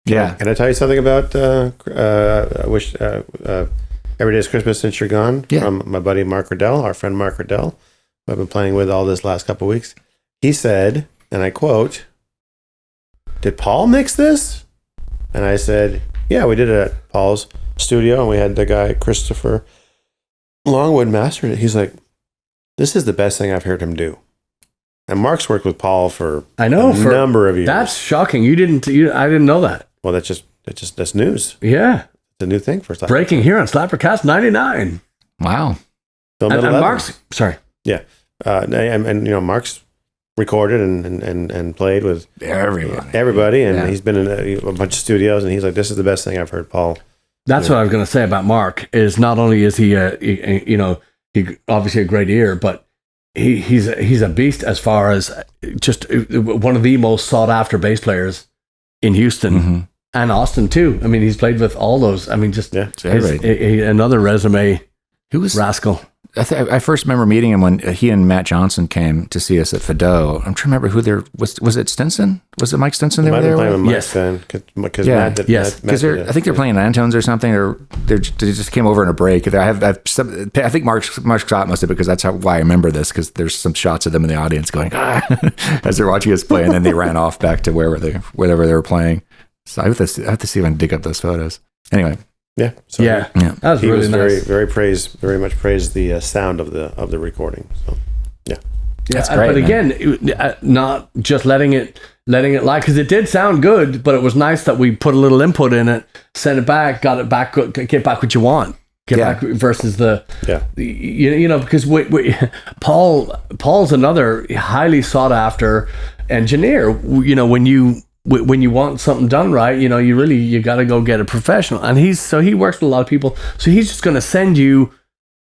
Yeah. Can I tell you something about I wish Every Day is Christmas Since You're Gone from my buddy Mark Riddell, our friend Mark Riddell, who I've been playing with all this last couple of weeks. He said, and I quote, "Did Paul mix this?" And I said, "Yeah, we did it at Paul's studio, and we had the guy Christopher Longwood mastered it." He's like, "This is the best thing I've heard him do." And Mark's worked with Paul for a number of years. That's shocking. I didn't know that. Well, that's news. Yeah. It's a new thing for Slappercast. Breaking here on Slappercast 99. Wow. And Mark's, sorry. Yeah. And Mark's recorded and played with everybody, and he's been in a bunch of studios, and he's like, "This is the best thing I've heard Paul." That's what I was going to say about Mark, is not only is he he obviously a great ear, but he's a beast as far as just one of the most sought after bass players in Houston and Austin too. I mean, he's played with all those. I mean, just another resume. Who was rascal? I first remember meeting him when he and Matt Johnson came to see us at Fido. I'm trying to remember who there was. Was it Stinson? Was it Mike Stinson they were there with? Yes. Because I think they're playing Antones or something, or they just came over in a break. I think Mark Scott must have, because that's why I remember this, because there's some shots of them in the audience going as they're watching us play, and then they ran off back to wherever they were playing. So I have to see if I can dig up those photos. Anyway. Yeah. So that was he really was nice. very much praised the sound of the recording. So yeah, that's great. But again, not just letting it lie, because it did sound good, but it was nice that we put a little input in it, send it back, got it back, get back what you want, back versus because Paul's another highly sought after engineer. When you when you want something done right, you know, you got to go get a professional. And he works with a lot of people. So he's just going to send you,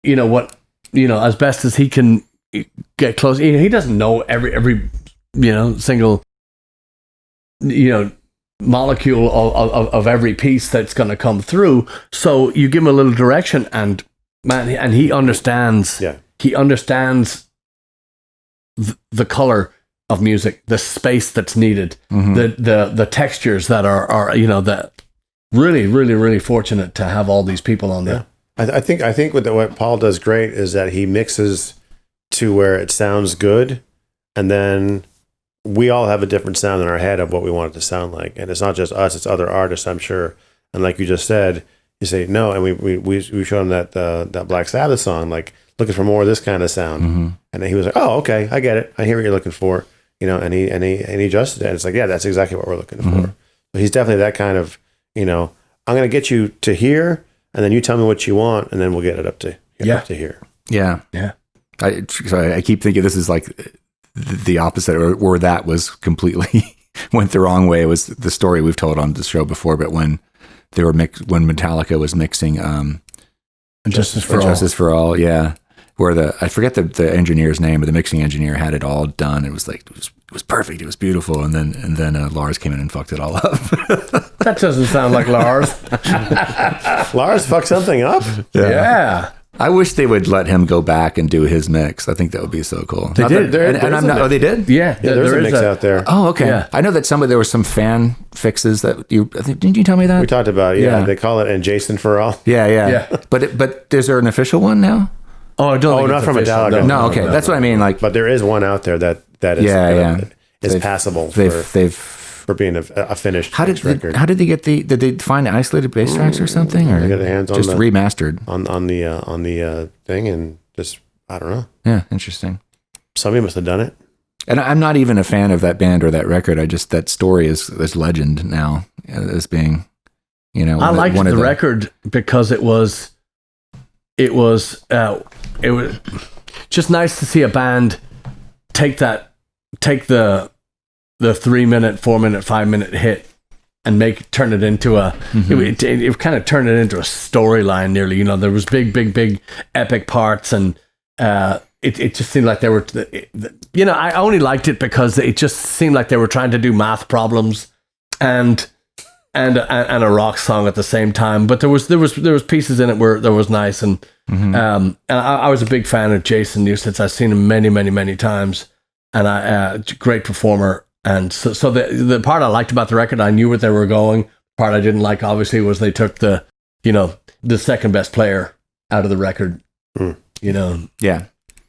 you know, what, you know, as best as he can get close. You know, he doesn't know every, you know, single, you know, molecule of every piece that's going to come through. So you give him a little direction, and man, and he understands. Yeah. He understands the color of music, the space that's needed, the textures that are you know, that really fortunate to have all these people on there. I think what Paul does great is that he mixes to where it sounds good, and then we all have a different sound in our head of what we want it to sound like. And it's not just us, it's other artists, I'm sure. And like you just said, you say no, and we showed him that Black Sabbath song, like looking for more of this kind of sound. And then he was like, oh, okay, I get it. I hear what you're looking for. You know, and he adjusted it. It's like, yeah, that's exactly what we're looking for. So he's definitely that kind of, you know, I'm going to get you to here, and then you tell me what you want, and then we'll get it up to here. Yeah. I keep thinking this is like the opposite, or that was completely went the wrong way. It was the story we've told on the show before, but when when Metallica was mixing Justice for All, yeah, where I forget the engineer's name, but the mixing engineer had it all done. It was like it was perfect. It was beautiful, and then Lars came in and fucked it all up. That doesn't sound like Lars. Lars fucked something up? Yeah. I wish they would let him go back and do his mix. I think that would be so cool. They did. Oh, they did? Yeah. There's a mix out there. Oh, okay. Yeah. I know that there were some fan fixes that didn't you tell me that? We talked about They call it "And Jason for All." Yeah. But is there an official one now? Oh, I don't. Not from Metallica. No, okay. That's what I mean. Like, but there is one out there that is passable for being a finished record. How did they get did they find isolated bass tracks or something, or they got their hands on just remastered on the thing, and just, I don't know. Yeah, interesting. Somebody must have done it. And I'm not even a fan of that band or that record. That story is legend now as being, you know. I liked the record because it was just nice to see a band take the 3-minute, 4-minute, 5-minute hit and turn it into it kind of turned it into a storyline nearly. You know, there was big epic parts, and it just seemed like they were, you know, I only liked it because it just seemed like they were trying to do math problems and a rock song at the same time. But there was pieces in it where there was nice, and I was a big fan of Jason Newsted. I've seen him many times, and great performer. And so the part I liked about the record, I knew what they were going. The part I didn't like, obviously, was they took the second best player out of the record. You know,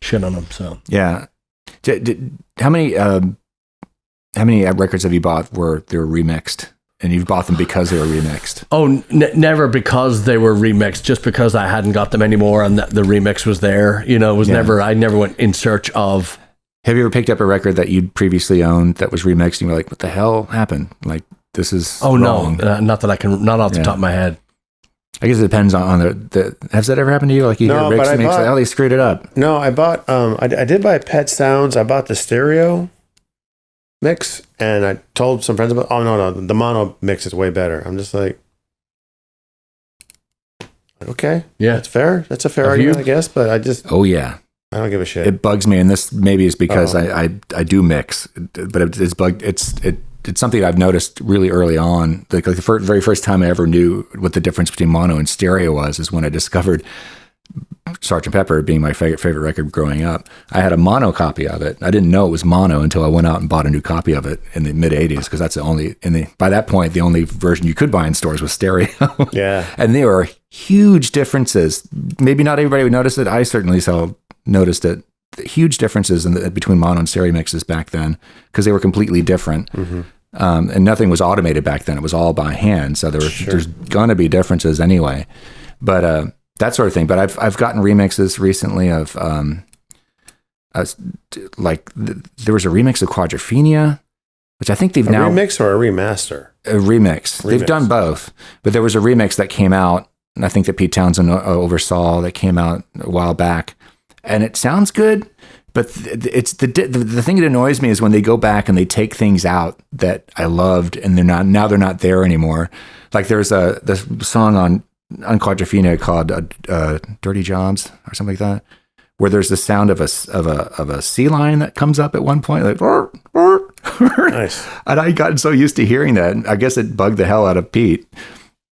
shit on them. So yeah, how many records have you bought where they were remixed? And you've bought them because they were remixed? Oh, never because they were remixed, just because I hadn't got them anymore and the remix was there. You know, I never went in search of. Have you ever picked up a record that you'd previously owned that was remixed and you were like, what the hell happened? Like, this is wrong. No, not that I can, not off the top of my head. I guess it depends on the has that ever happened to you? Like, you hear Rick's mix, like, oh, they screwed it up. No, I bought, I did buy Pet Sounds. I bought the stereo mix, and I told some friends about, oh, no, the mono mix is way better. I'm just like, okay, yeah, that's fair. That's a fair argument, I guess, but I just, I don't give a shit. It bugs me, and this maybe is because I do mix, but it's something I've noticed really early on. Like the very first time I ever knew what the difference between mono and stereo was is when I discovered Sgt. Pepper being my favorite record growing up. I had a mono copy of it. I didn't know it was mono until I went out and bought a new copy of it in the mid 80s, because that's by that point, the only version you could buy in stores was stereo. Yeah. And there were huge differences. Maybe not everybody would notice it. I certainly noticed it. Huge differences between mono and stereo mixes back then, because they were completely different. And nothing was automated back then. It was all by hand. So there's going to be differences anyway. But that sort of thing. But I've gotten remixes recently of there was a remix of Quadrophenia, which I think they've now... A remix or a remaster? A remix. They've done both. But there was a remix that came out, and I think that Pete Townsend oversaw, that came out a while back. And it sounds good, But it's the thing that annoys me is when they go back and they take things out that I loved and they're not there anymore. Like there's this song on Quadrophenia called "Dirty Jobs" or something like that, where there's the sound of a sea lion that comes up at one point, like nice. And I got so used to hearing that, I guess it bugged the hell out of Pete.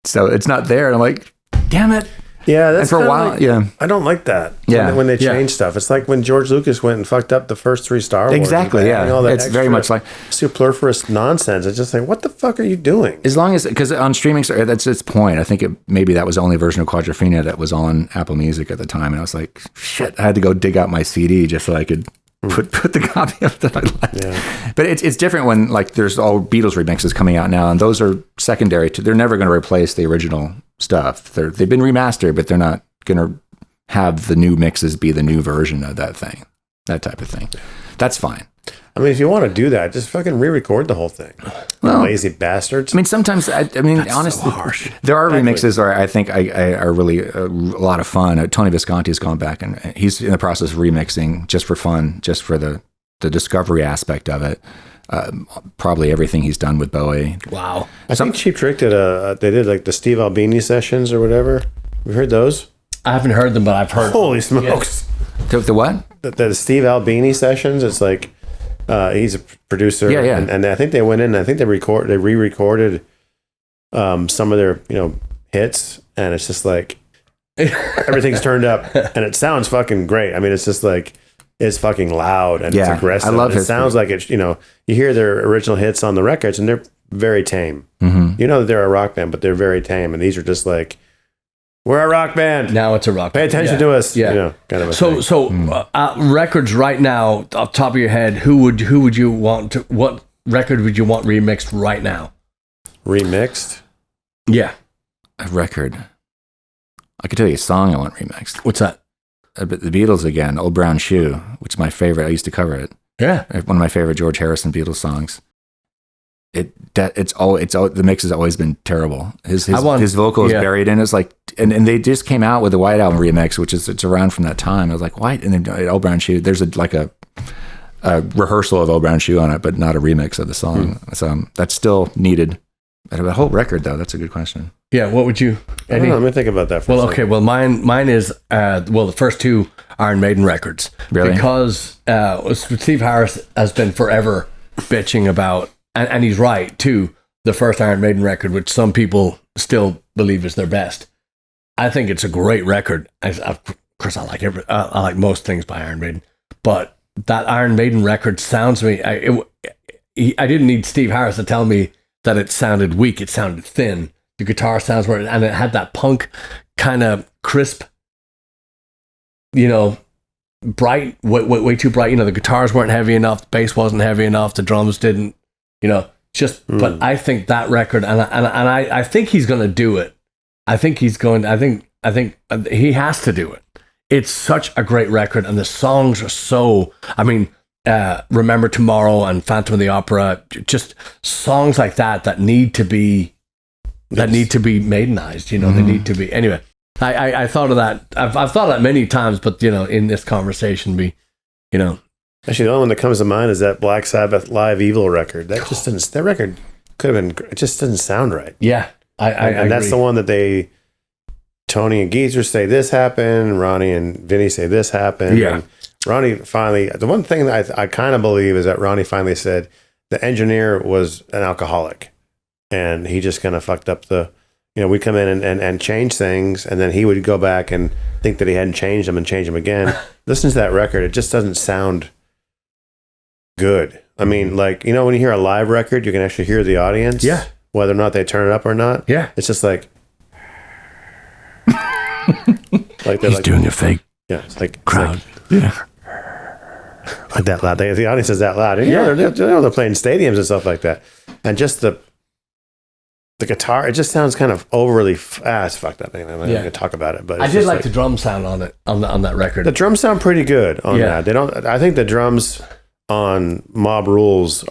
So it's not there, and I'm like, damn it. Yeah, that's and for a while. Like, I don't like that. Yeah, when they change stuff, it's like when George Lucas went and fucked up the first 3 Star Wars. Exactly. Yeah, all that it's very much like superfluous nonsense. It's just like, what the fuck are you doing? As long as because on streaming, that's its point. I think maybe that was the only version of Quadrophenia that was on Apple Music at the time, and I was like, shit, I had to go dig out my CD just so I could put the copy up that I liked. Yeah. But it's different when like there's all Beatles remixes coming out now, and those are secondary to. They're never going to replace the original stuff. They've been remastered, but they're not going to have the new mixes be the new version of that type of thing. That's fine. I mean, if you want to do that, just fucking re-record the whole thing. Well, lazy bastards. I mean, sometimes, honestly, so harsh. There are remixes where I think are really a lot of fun. Tony Visconti has gone back and he's in the process of remixing just for fun, just for the discovery aspect of it. Probably everything he's done with Bowie. Wow. I think Cheap Trick did they did like the Steve Albini sessions or whatever. You heard those? I haven't heard them, but I've heard. Holy smokes! Yeah. The what? The Steve Albini sessions. It's like he's a producer. Yeah. And I think they went in. I think they re-recorded some of their hits, and it's just like everything's turned up, and it sounds fucking great. I mean, it's just like it's fucking loud and it's aggressive. I love it. Sounds like it's you hear their original hits on the records, and they're very tame. Mm-hmm. They're a rock band, but they're very tame, and these are just like. We're a rock band. Now it's a rock band. Pay attention to us. Yeah. Kind of a so thing. Records right now, off the top of your head, who would you want to? What record would you want remixed right now? Remixed? Yeah, a record. I could tell you a song I want remixed. What's that? The Beatles again, "Old Brown Shoe," which is my favorite. I used to cover it. Yeah, one of my favorite George Harrison Beatles songs. The mix has always been terrible. His vocal is buried in it. It's like, and they just came out with the White Album remix, which it's around from that time. I was like, White, and then Old Brown Shoe. There's a rehearsal of Old Brown Shoe on it, but not a remix of the song. So that's still needed. But a whole record though, that's a good question. Yeah, what would you? I don't know, let me think about that. For a second. Okay. Well, mine is the first 2 Iron Maiden records, really, because Steve Harris has been forever bitching about, and he's right too. The first Iron Maiden record, which some people still believe is their best. I think it's a great record. Of course, I like most things by Iron Maiden, but that Iron Maiden record sounds to me. I didn't need Steve Harris to tell me that it sounded weak. It sounded thin. The guitar sounds were, and it had that punk kind of crisp, bright, way too bright. The guitars weren't heavy enough. The bass wasn't heavy enough. The drums didn't. But I think that record, and I think he's going to do it. I think he has to do it. It's such a great record, and the songs are so. I mean, Remember Tomorrow and Phantom of the Opera, just songs like that need to be Maidenized. They need to be. Anyway, I thought of that. I've thought of that many times, but in this conversation, Actually, the only one that comes to mind is that Black Sabbath Live Evil record. That record could have been. It just doesn't sound right. Yeah, and that's the one that Tony and Geezer say this happened. Ronnie and Vinny say this happened. Yeah. And Ronnie finally. The one thing that I kind of believe is that Ronnie finally said the engineer was an alcoholic, and he just kind of fucked up the. We'd come in and change things, and then he would go back and think that he hadn't changed them and change them again. Listen to that record; it just doesn't sound good. I mean, when you hear a live record, you can actually hear the audience. Yeah. Whether or not they turn it up or not. Yeah. It's just like. He's doing a fake. Yeah. It's like crowd. Like that loud. The audience is that loud. And, they're playing stadiums and stuff like that. And just the guitar, it just sounds kind of overly fucked up. I'm not going to talk about it, but I did like the drum sound on it on that record. The drums sound pretty good on that. They don't. I think the drums on Mob Rules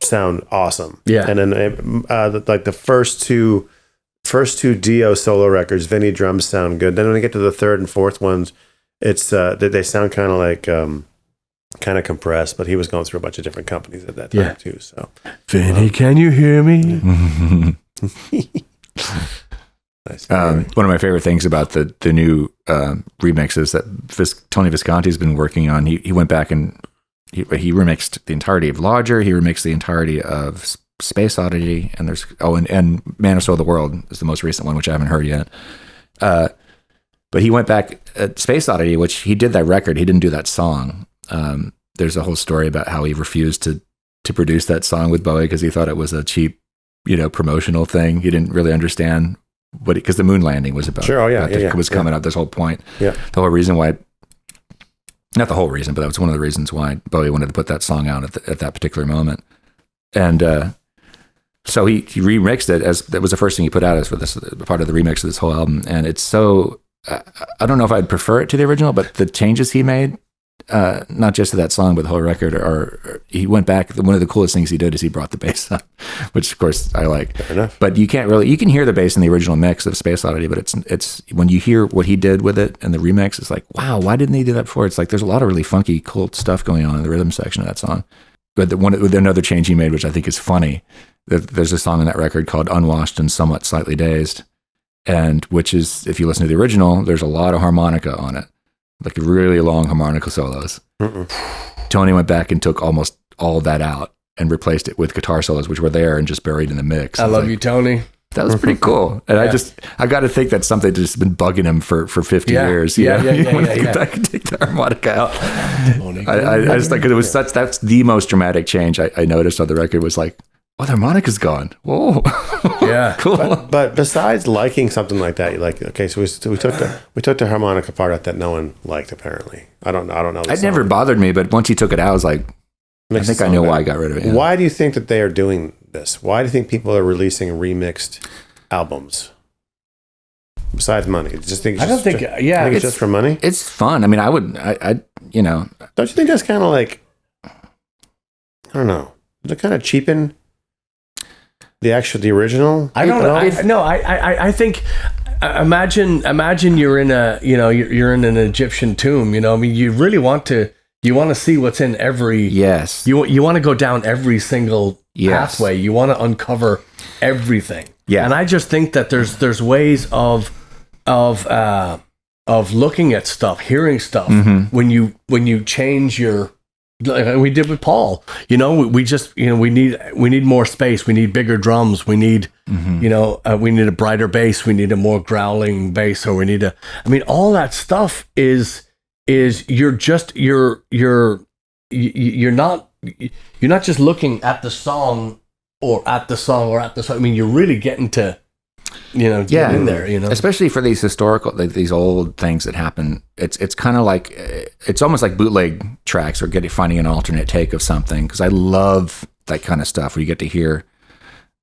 sound awesome. Yeah, and then the first two Dio solo records, Vinny drums sound good. Then when they get to the third and fourth ones, it's they sound kind of like kind of compressed, but he was going through a bunch of different companies at that time too. So, Vinny, can you hear me? nice. One of my favorite things about the new remixes that Tony Visconti's been working on, he went back and he remixed the entirety of Lodger. He remixed the entirety of Space Oddity, and and Man or So of the World is the most recent one, which I haven't heard yet. But he went back at Space Oddity, which he did that record. He didn't do that song. There's a whole story about how he refused to produce that song with Bowie because he thought it was a cheap, promotional thing. He didn't really understand because the moon landing was about. Sure, was coming up. This whole point. Yeah. The whole reason why. Not the whole reason, but that was one of the reasons why Bowie wanted to put that song out at that particular moment. And so he remixed it that was the first thing he put out as for this part of the remix of this whole album. And it's so, I don't know if I'd prefer it to the original, but the changes he made, not just to that song, but the whole record, he went back. One of the coolest things he did is he brought the bass up, which of course I like. Fair enough. But you can hear the bass in the original mix of Space Oddity, but it's when you hear what he did with it and the remix, it's like, wow, why didn't he do that before? It's like there's a lot of really funky, cool stuff going on in the rhythm section of that song. But another change he made, which I think is funny, there's a song on that record called Unwashed and Somewhat Slightly Dazed, and which is, if you listen to the original, there's a lot of harmonica on it, like really long harmonica solos. Tony went back and took almost all of that out and replaced it with guitar solos, which were there and just buried in the mix. I love you, Tony. That was pretty cool. And I got to think that's something that's just been bugging him for 50 years. Yeah. Get back and take the harmonica out. I just like, it was that's the most dramatic change I noticed on the record was like, oh, the harmonica's gone. Whoa. Yeah. Cool. But besides liking something like that, okay, so we took the harmonica part out that no one liked apparently. I don't know. It never bothered me, but once he took it out, I was like, I think I know why I got rid of it. Yeah. Why do you think that they are doing this? Why do you think people are releasing remixed albums? Besides money, I don't think it's just for money. It's fun. I mean, don't you think that's kind of like, I don't know, does it kind of cheapen the original? I don't know. I think imagine you're in you're in an Egyptian tomb. I mean, you really want to see what's in every. Yes. You want to go down every single pathway. You want to uncover everything. Yeah. And I just think that there's ways of looking at stuff, hearing stuff when you change your. Like we did with Paul, we just, we need more space. We need bigger drums. We need, we need a brighter bass. We need a more growling bass, or we need all that stuff is you're not just looking at the song or at the song. I mean, you're really getting to, get in there, Especially for these historical, these old things that happen. It's kind of like, it's almost like bootleg tracks or finding an alternate take of something. Because I love that kind of stuff where you get to hear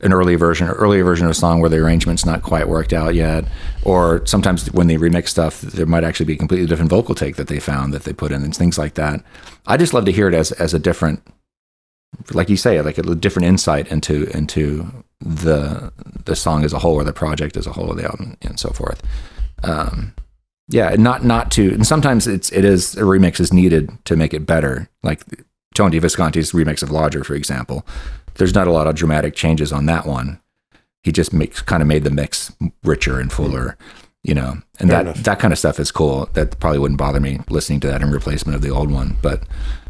an earlier version of a song where the arrangement's not quite worked out yet. Or sometimes when they remix stuff, there might actually be a completely different vocal take that they found that they put in and things like that. I just love to hear it as a different, like you say, like a different insight into the song as a whole or the project as a whole of the album and so forth. Not to, and sometimes a remix is needed to make it better. Like Tony Visconti's remix of Lodger, for example, there's not a lot of dramatic changes on that one. He just kind of made the mix richer and fuller, and that kind of stuff is cool. That probably wouldn't bother me listening to that in replacement of the old one. But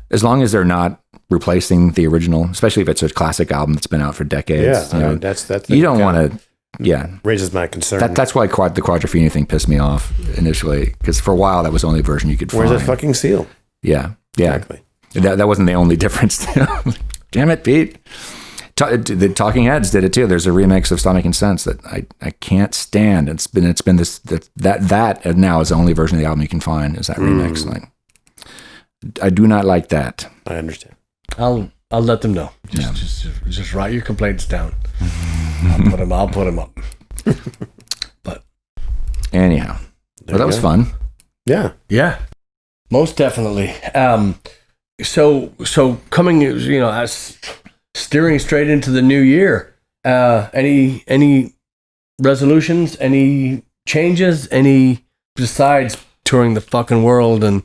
as long as they're not replacing the original, especially if it's a classic album that's been out for decades. That's you don't want to. Yeah, raises my concern. That's why the Quadrophenia thing pissed me off initially, because for a while that was the only version you could find. Where's that fucking seal? Yeah, Exactly. That wasn't the only difference. Damn it, Pete. The Talking Heads did it too. There's a remix of Stomach and Sense that I can't stand. It's been this that and now is the only version of the album you can find is that remix. Like, I do not like that. I understand. I'll let them know. Just write your complaints down. I'll put them up. But anyhow, that was fun. Yeah, most definitely. So coming, as steering straight into the new year. Any resolutions? Any changes? Any besides touring the fucking world and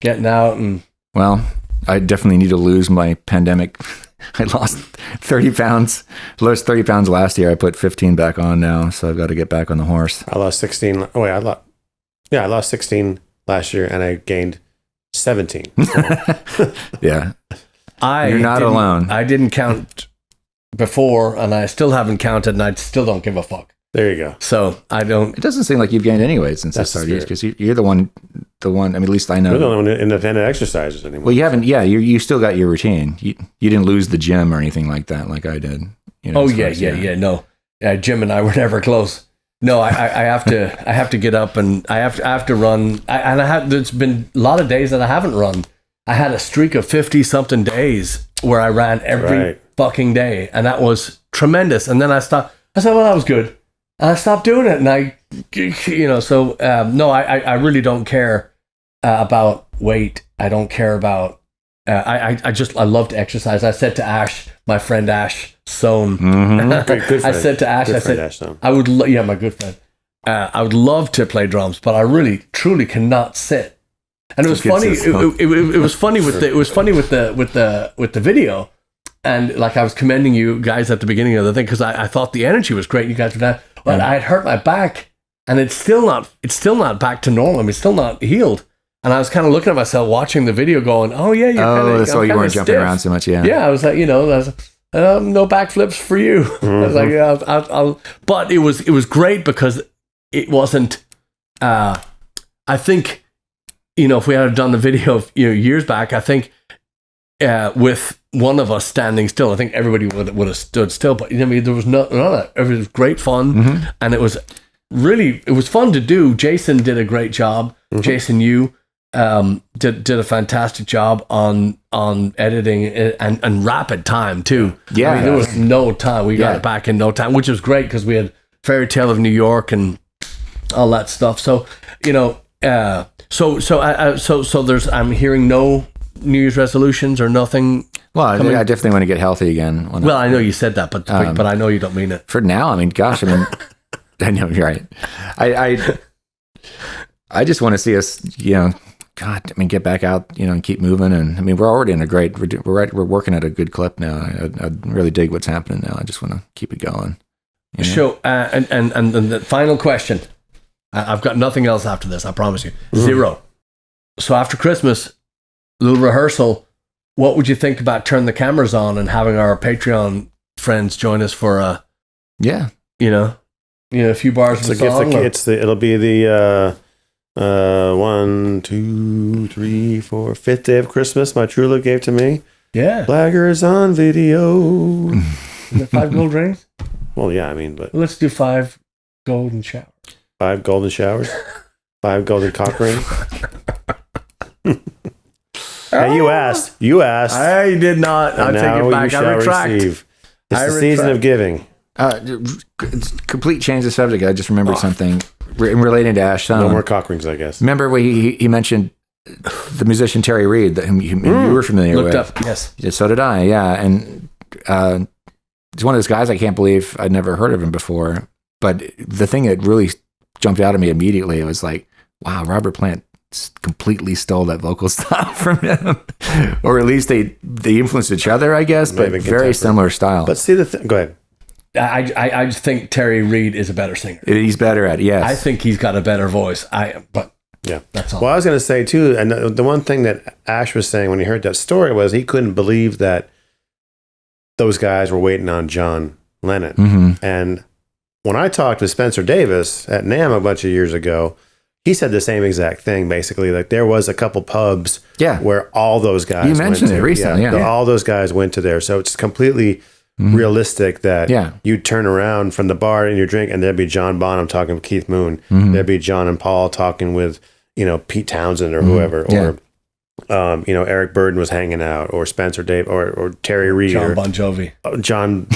getting out and? Well, I definitely need to lose my pandemic. I lost 30 pounds. Lost 30 pounds last year. I put 15 back on now, so I've got to get back on the horse. I lost 16. Oh wait, I lost 16 last year, and I gained 17. Yeah, you're not alone. I didn't count before, and I still haven't counted, and I still don't give a fuck. There you go. So I don't. It doesn't seem like you've gained any weight since I started, because you're the one. I mean, at least I know. You're the only one independent exercises anymore. Well, you haven't. Yeah, you still got your routine. You didn't lose the gym or anything like that, like I did. You know, No, Jim and I were never close. No, I have to get up, and I have to run. There's been a lot of days that I haven't run. I had a streak of 50 something days where I ran every fucking day, and that was tremendous. And then I stopped. I said, well, that was good. And I stopped doing it, and no, I really don't care about weight. I don't care about. I love to exercise. I said to Ash, my friend Ash Soan, Good friend. I said to Ash, Ash Soan. I would, my good friend. I would love to play drums, but I really, truly cannot sit. And it was funny. It was funny with the video, and like I was commending you guys at the beginning of the thing because I thought the energy was great. You guys were down, but I had hurt my back, and it's still not back to normal. I mean, it's still not healed. And I was kind of looking at myself watching the video, going, "Oh yeah, that's why you weren't jumping around so much." Yeah, yeah. I was like, no backflips for you. I was like, yeah, I'll. But it was great because it wasn't. I think, if we had done the video, years back, I think with one of us standing still, I think everybody would have stood still. But there was none of that. It was great fun, and it was fun to do. Jason did a great job. Jason, you did a fantastic job on editing and rapid time too. Yeah, I mean, there was no time. We got it back in no time, which was great because we had Fairytale of New York and all that stuff. So so there's. I'm hearing no New Year's resolutions or nothing. Well, I definitely want to get healthy again. Well, I know you said that, but I know you don't mean it. For now, I mean, gosh, I know you're right. I just want to see us, get back out, and keep moving. And I mean, we're already in we're working at a good clip now. I really dig what's happening now. I just want to keep it going. So, and the final question, I've got nothing else after this. I promise you, 0. So after Christmas, little rehearsal. What would you think about turning the cameras on and having our Patreon friends join us for a few bars of the song? It'll be the 1, 2, 3, 4, 5th day of Christmas. My true love gave to me. Yeah, Blaggards on video. The 5 gold rings. Well, yeah, I mean, but let's do 5 golden showers. 5 golden showers. 5 golden cock rings. Hey, you asked. I did not. I take it back. I retract. Receive. It's the season of giving. Complete change of subject. I just remembered something relating to Ash Soan. No more cock rings, I guess. Remember when he mentioned the musician Terry Reid that you were familiar with? Looked up, yes. Yeah, so did I, yeah. And he's one of those guys I can't believe I'd never heard of him before. But the thing that really jumped out at me immediately, it was like, wow, Robert Plant completely stole that vocal style from him. Or at least they influenced each other, I guess, but very similar style. But see go ahead. I just think Terry Reid is a better singer. He's better at it, yes. I think he's got a better voice. Yeah, that's all. Well, I was going to say too, and the one thing that Ash was saying when he heard that story was he couldn't believe that those guys were waiting on John Lennon. And when I talked with Spencer Davis at NAMM a bunch of years ago, he said the same exact thing, basically. Like there was a couple pubs where all those guys You mentioned it recently, all those guys went to there. So it's completely realistic that you'd turn around from the bar and your drink and there'd be John Bonham talking with Keith Moon. There'd be John and Paul talking with, Pete Townsend or whoever. Or, Eric Burden was hanging out, or Spencer Dave, or Terry Reid. John Bon Jovi. John.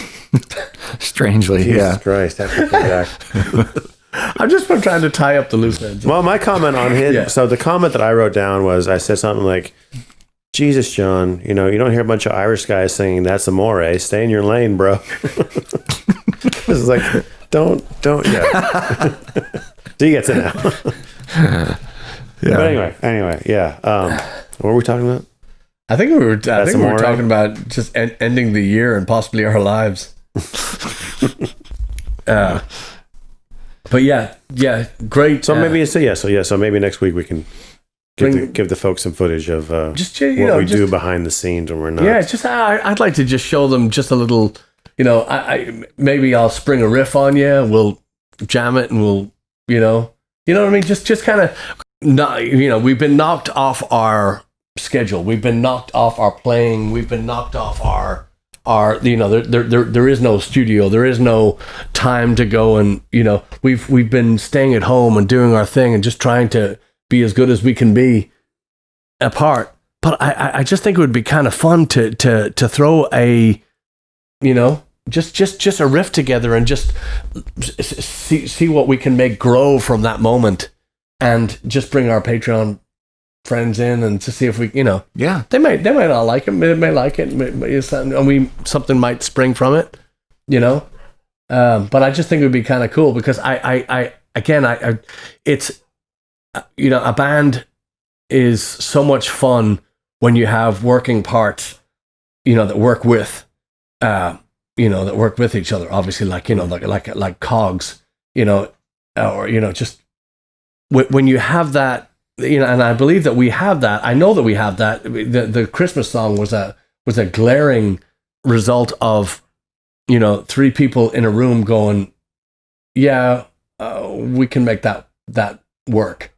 Strangely, Jesus Christ. That's I'm just trying to tie up the loose ends. Well, my comment on him, so the comment that I wrote down was, I said something like, Jesus, John, you don't hear a bunch of Irish guys singing "That's Amore." Stay in your lane, bro. It's like, don't. Yeah. So you get to know. But anyway, yeah. What were we talking about? I think we were Amore? talking about just ending the year and possibly our lives. But yeah, great. So maybe so maybe next week we can give the folks some footage of what we do behind the scenes when we're not. Yeah, I'd like to just show them just a little. Maybe I'll spring a riff on you. We'll jam it, and we'll you know what I mean. Just kind of not. We've been knocked off our schedule. We've been knocked off our playing. We've been knocked off our there is no studio, there is no time to go, and we've been staying at home and doing our thing and just trying to be as good as we can be apart. But I just think it would be kind of fun to throw a just a riff together and just see what we can make grow from that moment, and just bring our Patreon friends in and to see if we they might not like it, they may like it, and something might spring from it, but I just think it would be kind of cool, because I it's a band is so much fun when you have working parts that work with that work with each other, obviously, like cogs, or just when you have that. And I believe that we have that. I know that we have that. The Christmas song was a glaring result of, 3 people in a room going, we can make that work.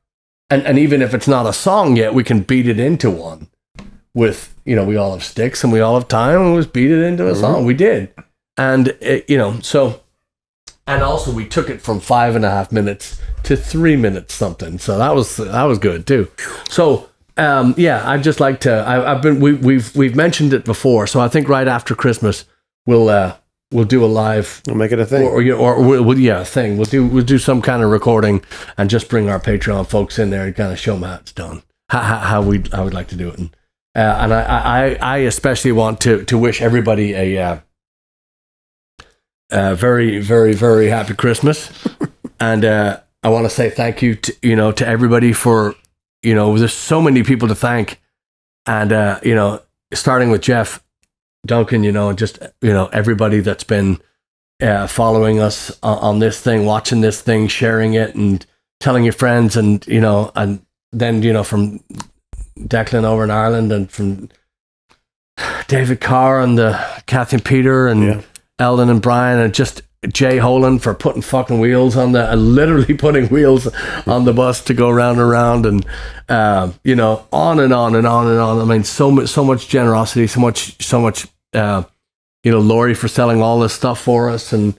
And even if it's not a song yet, we can beat it into one with, we all have sticks and we all have time, and let's beat it into a song. We did. And, and also we took it from 5.5 minutes to 3 minutes something. So that was good too. So I'd just like to. We've mentioned it before. So I think right after Christmas we'll do a live. We'll make it a thing. A thing. We'll do some kind of recording and just bring our Patreon folks in there and kind of show them how it's done. How I would like to do it. And I especially want to wish everybody a very, very, very happy Christmas. And I want to say thank you to everybody for, there's so many people to thank. And, starting with Jeff Duncan, just, everybody that's been following us on this thing, watching this thing, sharing it and telling your friends, and, and then, from Declan over in Ireland, and from David Carr and the Kathy and Peter and Eldon and Brian, and just Jay Holan for putting fucking wheels on literally putting wheels on the bus to go round and round, and on and on and on and on. I mean, so much generosity, so much Lori for selling all this stuff for us, and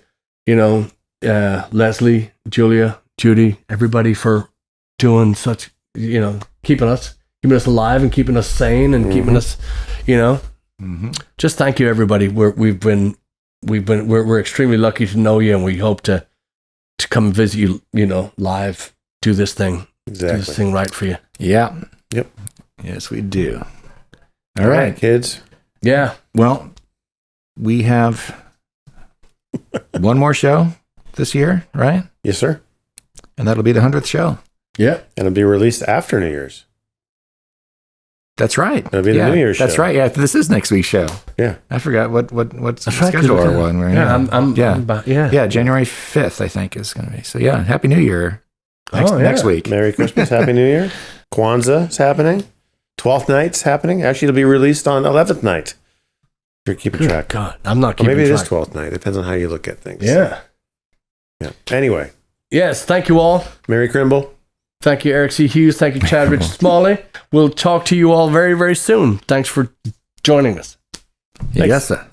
Leslie, Julia, Judy, everybody for doing such, keeping us alive and keeping us sane and keeping us, just thank you, everybody. We're extremely lucky to know you, and we hope to come visit you, live, do this thing, do this thing right for you. Yeah. Yep. Yes, we do. All right, kids. Yeah. Well, we have one more show this year, right? Yes, sir. And that'll be the 100th show. Yeah. And it'll be released after New Year's. That's right. It'll be the New Year's show. That's right. Yeah, this is next week's show. Yeah. I forgot what's the schedule or one. Yeah, January 5th, I think, is going to be. So, yeah, Happy New Year next week. Merry Christmas, Happy New Year. Kwanzaa is happening. 12th night's happening. Actually, it'll be released on 11th night. If you're keeping track. God, I'm not keeping track. Maybe it is 12th night. Depends on how you look at things. Yeah. Yeah. Anyway. Yes, thank you all. Merry Crimble. Thank you, Eric C. Hughes. Thank you, Chad Rich Smalley. We'll talk to you all very, very soon. Thanks for joining us. Yes, sir.